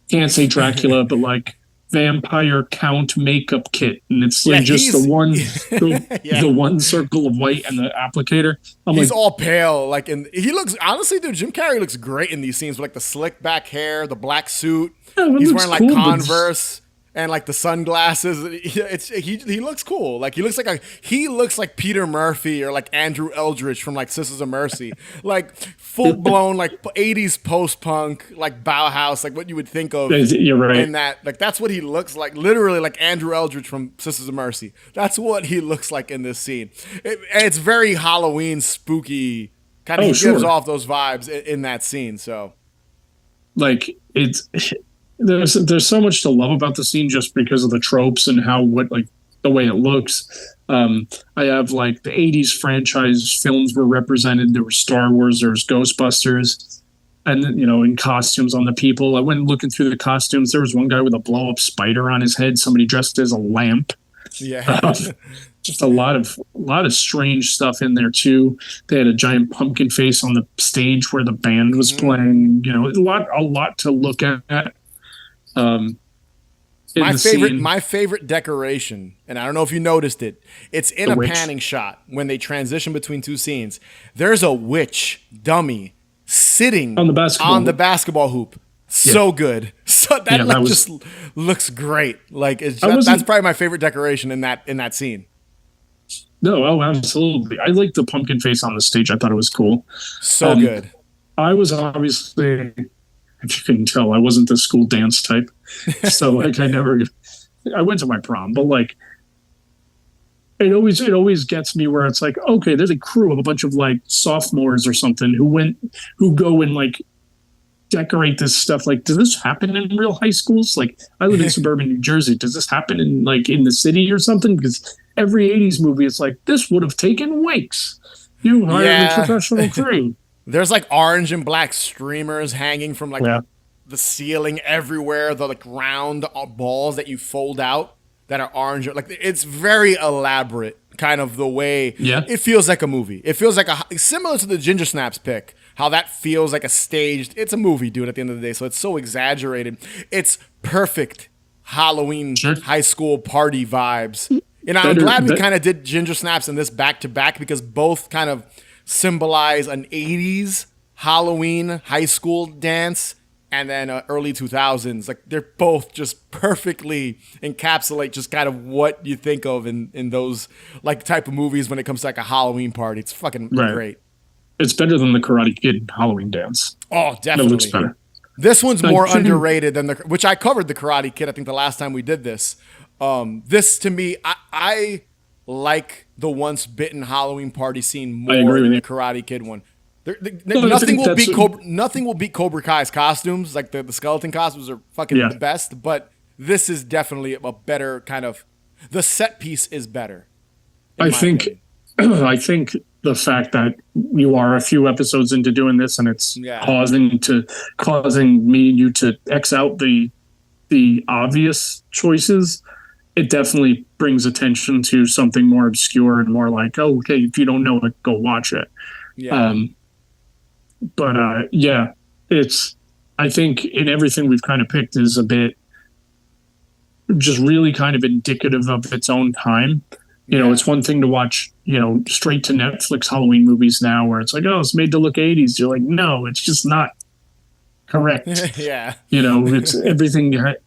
can't say Dracula, but like vampire count makeup kit, and it's like just the one circle of white and the applicator. He's all pale, like, and he looks, honestly, dude, Jim Carrey looks great in these scenes with like the slick back hair, the black suit. He's wearing like Converse and like the sunglasses. He looks cool. Like he looks like Peter Murphy or like Andrew Eldritch from like Sisters of Mercy, like full blown like 80s post punk, like Bauhaus, like what you would think of. You're right. In that, like that's what he looks like, literally like Andrew Eldritch from Sisters of Mercy. That's what he looks like in this scene. It's very Halloween spooky. Kind of gives off those vibes in that scene. So, like there's so much to love about the scene just because of the tropes and the way it looks. I have like the 80s franchise films were represented. There was Star Wars, there was Ghostbusters, and then, in costumes on the people. I went looking through the costumes. There was one guy with a blow up spider on his head. Somebody dressed as a lamp. Yeah. Just a lot of strange stuff in there too. They had a giant pumpkin face on the stage where the band was playing. A lot to look at. My favorite decoration, and I don't know if you noticed it, it's in a panning shot when they transition between two scenes. There's a witch dummy sitting on the basketball hoop. So good. So that just looks great. Like that's probably my favorite decoration in that scene. No, absolutely. I like the pumpkin face on the stage. I thought it was cool. So good. I was obviously, if you couldn't tell, I wasn't the school dance type. So like I went to my prom, but like it always gets me where it's like, okay, there's a crew of a bunch of like sophomores or something who go and like decorate this stuff. Like, does this happen in real high schools? Like, I live in suburban New Jersey. Does this happen in the city or something? Because every 80s movie, it's like, this would have taken weeks. You hired a professional crew. There's like orange and black streamers hanging from like the ceiling everywhere. The like round balls that you fold out that are orange. Like, it's very elaborate, kind of the way it feels like a movie. It feels like similar to the Ginger Snaps pick. How that feels like a staged. It's a movie, dude. At the end of the day, so it's so exaggerated. It's perfect Halloween high school party vibes. I'm glad we kind of did Ginger Snaps and this back to back, because both kind of symbolize an 80s Halloween high school dance and then early 2000s. Like, they're both just perfectly encapsulate just kind of what you think of in those like type of movies when it comes to like a Halloween party. It's fucking great. It's better than the Karate Kid Halloween dance. Oh, definitely. It looks better. This one's more underrated than which I covered the Karate Kid, I think, the last time we did this. This, to me, I like the Once Bitten Halloween party scene more than the Karate Kid one. Nothing will beat Cobra Kai's costumes. Like, the skeleton costumes are fucking the best, but this is definitely a better kind of, the set piece is better. I think the fact that you are a few episodes into doing this and it's causing me and you to X out the obvious choices, it definitely brings attention to something more obscure and more like, oh, okay, if you don't know it, go watch it. It's, I think in everything we've kind of picked is a bit just really kind of indicative of its own time. It's one thing to watch, straight to Netflix Halloween movies now where it's like, oh, it's made to look 80s. You're like, no, it's just not correct. It's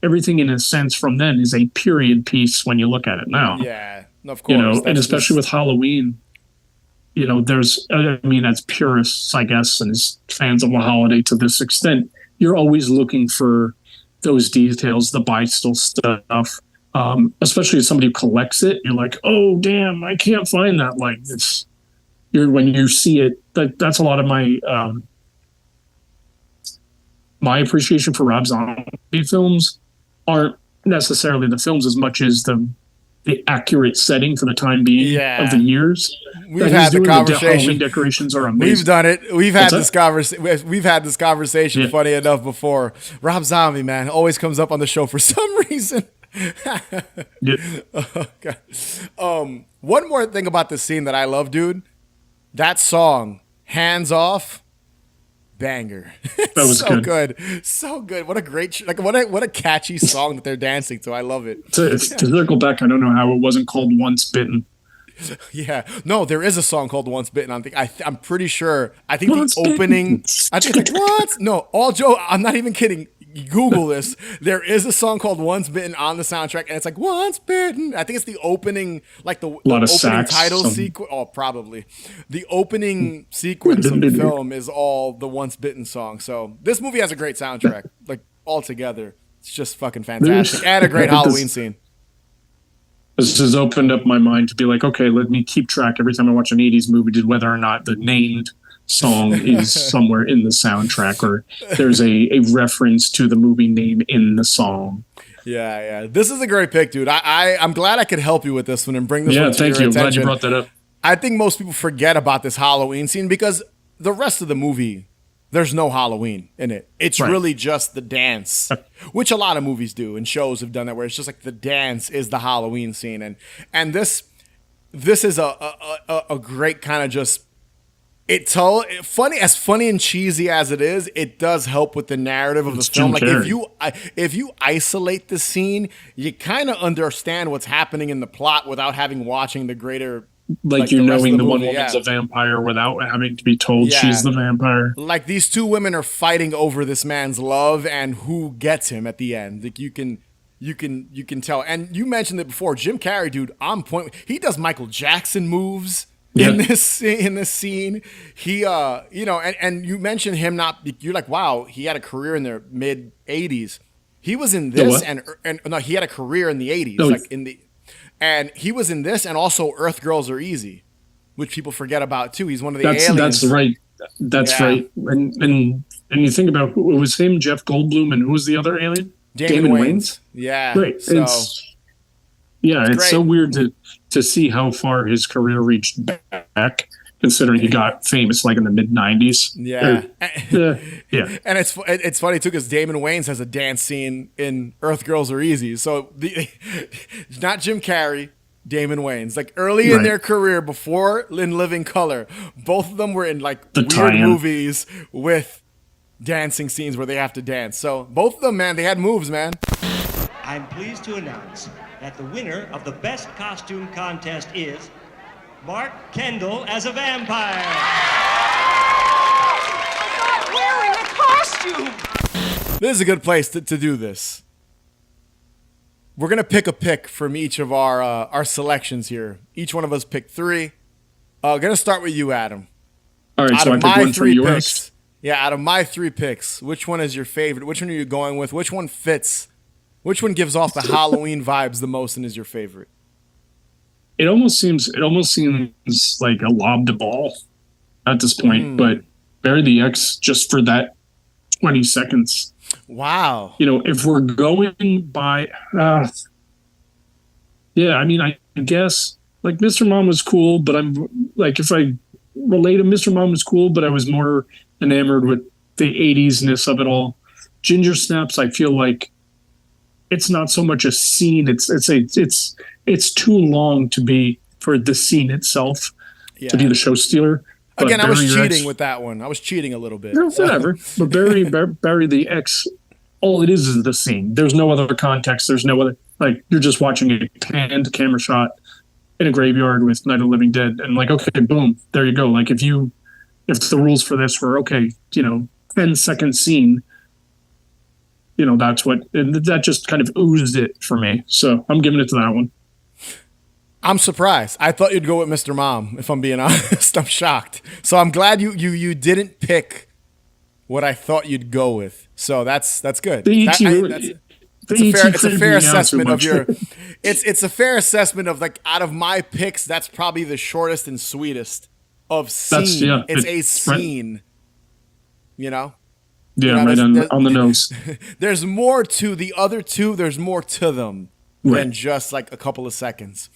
everything in a sense from then is a period piece when you look at it now. Yeah, of course. And especially with Halloween, there's, I mean, as purists, I guess, and as fans of the holiday to this extent, you're always looking for those details, the Beistel stuff. Especially as somebody who collects it, you're like, oh damn, I can't find that. Like when you see it, that's a lot of my appreciation for Rob Zombie films aren't necessarily the films as much as the accurate setting for the time being of the years. We've had the conversation. Halloween decorations are amazing. We've done it. We've had this conversation. We've had this conversation. Funny enough, before Rob Zombie, man, always comes up on the show for some reason. Okay. One more thing about this scene that I love, dude. That song, "Hands Off," banger. That was so good. So good. What a great, what a catchy song that they're dancing to. I love it. To circle back, I don't know how it wasn't called "Once Bitten." Yeah, no, there is a song called "Once Bitten." I'm pretty sure. I think the opening. I think it's like what? No, all Joe. I'm not even kidding. Google this. There is a song called "Once Bitten" on the soundtrack, and it's like "Once Bitten." I think it's the opening, like the opening title sequence. Oh, probably the opening sequence of the film is all the "Once Bitten" song. So this movie has a great soundtrack, like altogether. It's just fucking fantastic, and a great Halloween scene. This has opened up my mind to be like, okay, let me keep track every time I watch an 80s movie, whether or not the named song is somewhere in the soundtrack or there's a reference to the movie name in the song. Yeah. This is a great pick, dude. I'm glad I could help you with this one and bring this one to thank your you. attention. Glad you brought that up. I think most people forget about this Halloween scene because the rest of the movie, there's no Halloween in it. It's really just the dance, which a lot of movies do and shows have done that, where it's just like the dance is the Halloween scene. And this is a great kind of just, funny and cheesy as it is, it does help with the narrative of the film. Like if you isolate the scene, you kind of understand what's happening in the plot without having watching the greater. Like you knowing the one woman's a vampire without having to be told she's the vampire. Like these two women are fighting over this man's love and who gets him at the end. Like you can tell. And you mentioned it before, Jim Carrey, dude, on point. He does Michael Jackson moves in this scene. He and you mentioned him you're like, wow, he had a career in the mid 80s. He was in this and no, he had a career in the 80s, and he was in this and also Earth Girls Are Easy, which people forget about too. He's one of the aliens. That's right. That's right. And you think about who it was him, Jeff Goldblum, and who was the other alien? Damon Wayans. Yeah. Right. So, it's so weird to see how far his career reached back, considering he got famous like in the mid 90s. Yeah. Yeah. And it's funny too because Damon Wayans has a dance scene in Earth Girls Are Easy. So not Jim Carrey, Damon Wayans. Like early in their career before In Living Color, both of them were in like weird movies with dancing scenes where they have to dance. So both of them, man, they had moves, man. I'm pleased to announce that the winner of the best costume contest is Mark Kendall as a vampire. I'm not wearing a costume. This is a good place to do this. We're gonna pick a pick from each of our selections here. Each one of us picked 3. Gonna start with you, Adam. All right, so I pick one from you picks. Yeah, out of my 3 picks, which one is your favorite? Which one are you going with? Which one fits? Which one gives off the Halloween vibes the most and is your favorite? It almost seems like a lobbed ball at this point, but Bury the X just for that 20 seconds. Wow. If we're going by, I mean, I guess like Mr. Mom was cool, but I'm like, if I relate to Mr. Mom was cool, but I was more enamored with the 80s-ness of it all. Ginger Snaps, I feel like it's not so much a scene. It's too long to be for the scene itself to be the show stealer. Again, I was cheating with that one. I was cheating a little bit. No, whatever. But Bury the X, all it is the scene. There's no other context. There's no other, like, you're just watching a panned camera shot in a graveyard with Night of the Living Dead. And like, okay, boom, there you go. Like if the rules for this were, okay, 10-second scene, that's what, and that just kind of oozed it for me. So I'm giving it to that one. I'm surprised. I thought you'd go with Mr. Mom, if I'm being honest. I'm shocked. So I'm glad you didn't pick what I thought you'd go with. So that's good. It's a fair assessment of your it's a fair assessment of, like, out of my picks, that's probably the shortest and sweetest of scene. It's a scene. You know? Yeah, right on the nose. There's more to the other two, there's more to them than just like a couple of seconds.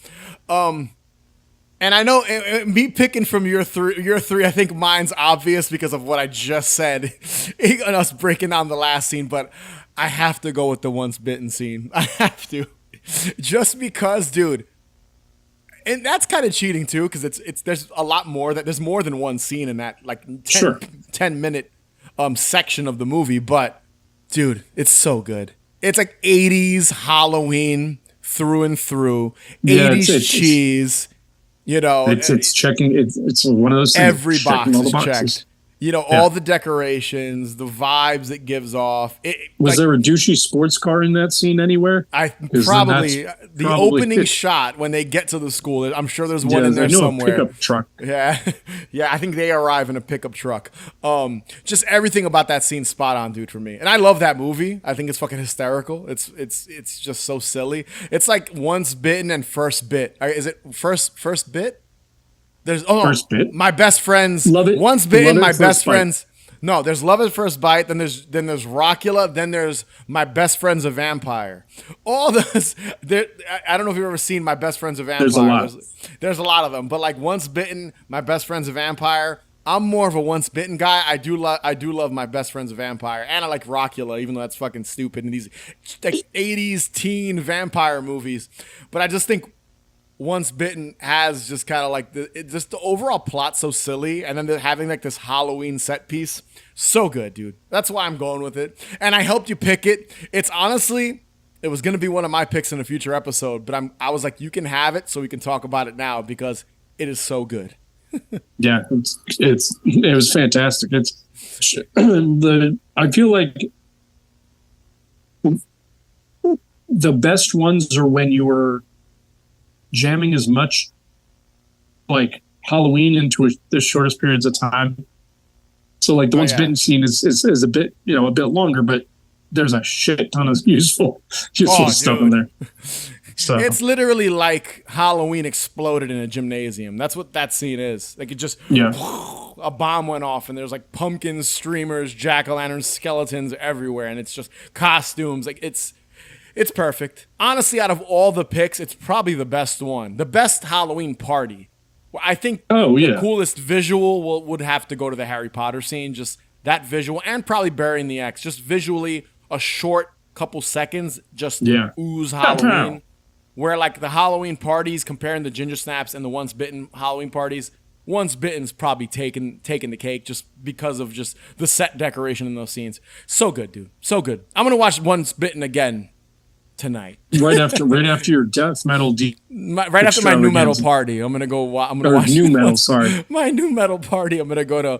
And I know me picking from your three, I think mine's obvious because of what I just said and us breaking down the last scene, but I have to go with the once bitten scene. I have to. Just because, dude. And that's kind of cheating too, because there's a lot more, there's more than one scene in that, like 10-minute section of the movie, but dude, it's so good. It's like 80s Halloween through and through. 80s cheese. You know, it's one of those things. Every box is checked. You know, all the decorations, the vibes it gives off. Was there a douchey sports car in that scene anywhere? Probably the opening shot when they get to the school. I'm sure there's one in there somewhere. A pickup truck. Yeah, yeah. I think they arrive in a pickup truck. Just everything about that scene, spot on, dude, for me. And I love that movie. I think it's fucking hysterical. It's just so silly. It's like Once Bitten and First Bit. Is it first bit? There's First Bit. My best friends. Love it. Once Bitten, my best bite. friends. No, there's Love at First Bite. Then there's Rockula. Then there's My Best Friend's a Vampire. All those. I don't know if you've ever seen My Best Friend's a Vampire. There's a lot. There's a lot of them. But like Once Bitten, My Best Friend's a Vampire. I'm more of a Once Bitten guy. I do love My Best Friend's a Vampire, and I like Rockula, even though that's fucking stupid in these like 80s teen vampire movies. But I just think Once Bitten has just kind of like the overall plot so silly, and then having like this Halloween set piece, so good, dude. That's why I'm going with it, and I helped you pick it. It's honestly, it was gonna be one of my picks in a future episode, but I was like, you can have it, so we can talk about it now because it is so good. Yeah, it was fantastic. I feel like the best ones are when you were jamming as much like Halloween into the shortest periods of time. So like the Once Bitten scene is a bit, a bit longer, but there's a shit ton of useful stuff in there. So it's literally like Halloween exploded in a gymnasium. That's what that scene is. Like it just a bomb went off and there's like pumpkins, streamers, jack-o'-lanterns, skeletons everywhere, and it's just costumes. Like it's perfect. Honestly, out of all the picks, it's probably the best one. The best Halloween party. I think the coolest visual would have to go to the Harry Potter scene. Just that visual, and probably Burying the X. Just visually, a short couple seconds, just ooze Halloween. Where like the Halloween parties, comparing the Ginger Snaps and the Once Bitten Halloween parties, Once Bitten's probably taking the cake just because of just the set decoration in those scenes. So good, dude. So good. I'm gonna watch Once Bitten again tonight. right after your death metal right after my new metal party, I'm gonna watch new metal. Sorry, my new metal party. I'm gonna go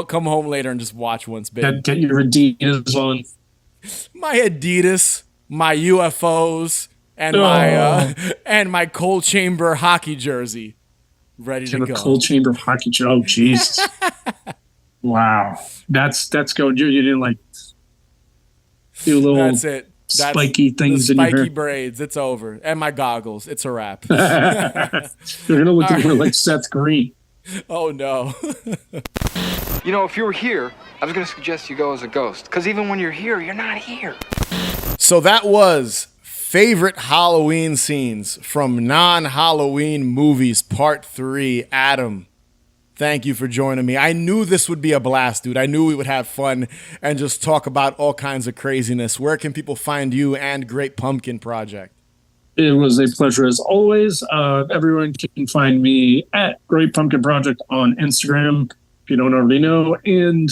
come home later and just watch Once Bitten. Get your Adidas on. My Adidas, my UFOs, and my Cold Chamber hockey jersey, ready to go. Cold Chamber hockey jersey. Oh Jesus! Wow, that's good. You didn't like do a little. That's it. Spiky things in your hair. Spiky braids. It's over. And my goggles. It's a wrap. You're gonna look like Seth Green. Oh no. If you were here, I was gonna suggest you go as a ghost. Because even when you're here, you're not here. So that was favorite Halloween scenes from non-Halloween movies, part 3. Adam, thank you for joining me. I knew this would be a blast, dude. I knew we would have fun and just talk about all kinds of craziness. Where can people find you and Great Pumpkin Project? It was a pleasure as always. Everyone can find me at Great Pumpkin Project on Instagram, if you don't already know. And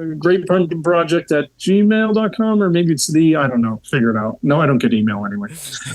greatpumpkinproject@gmail.com, or maybe it's I don't know, figure it out. No, I don't get email anyway.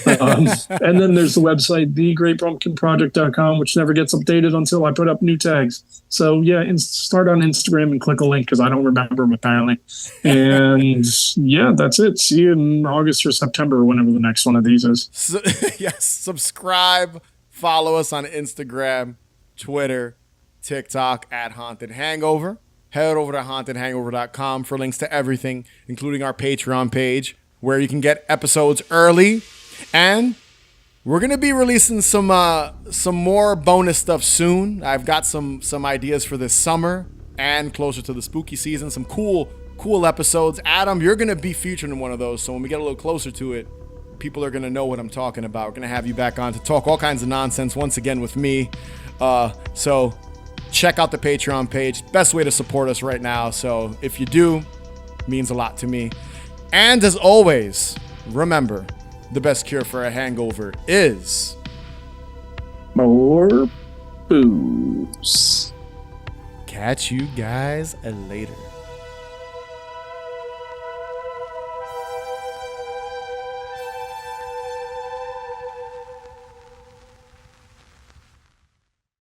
And then there's the website, thegreatpumpkinproject.com, which never gets updated until I put up new tags. So yeah, start on Instagram and click a link because I don't remember them apparently. And yeah, that's it. See you in August or September or whenever the next one of these is. So, yes, subscribe, follow us on Instagram, Twitter, TikTok at Haunted Hangover. Head over to hauntedhangover.com for links to everything, including our Patreon page, where you can get episodes early. And we're going to be releasing some more bonus stuff soon. I've got some ideas for this summer and closer to the spooky season. Some cool episodes. Adam, you're going to be featured in one of those. So when we get a little closer to it, people are going to know what I'm talking about. We're going to have you back on to talk all kinds of nonsense once again with me. So check out the Patreon page. Best way to support us right now. So if you do, it means a lot to me. And as always, remember, the best cure for a hangover is more booze. Catch you guys later.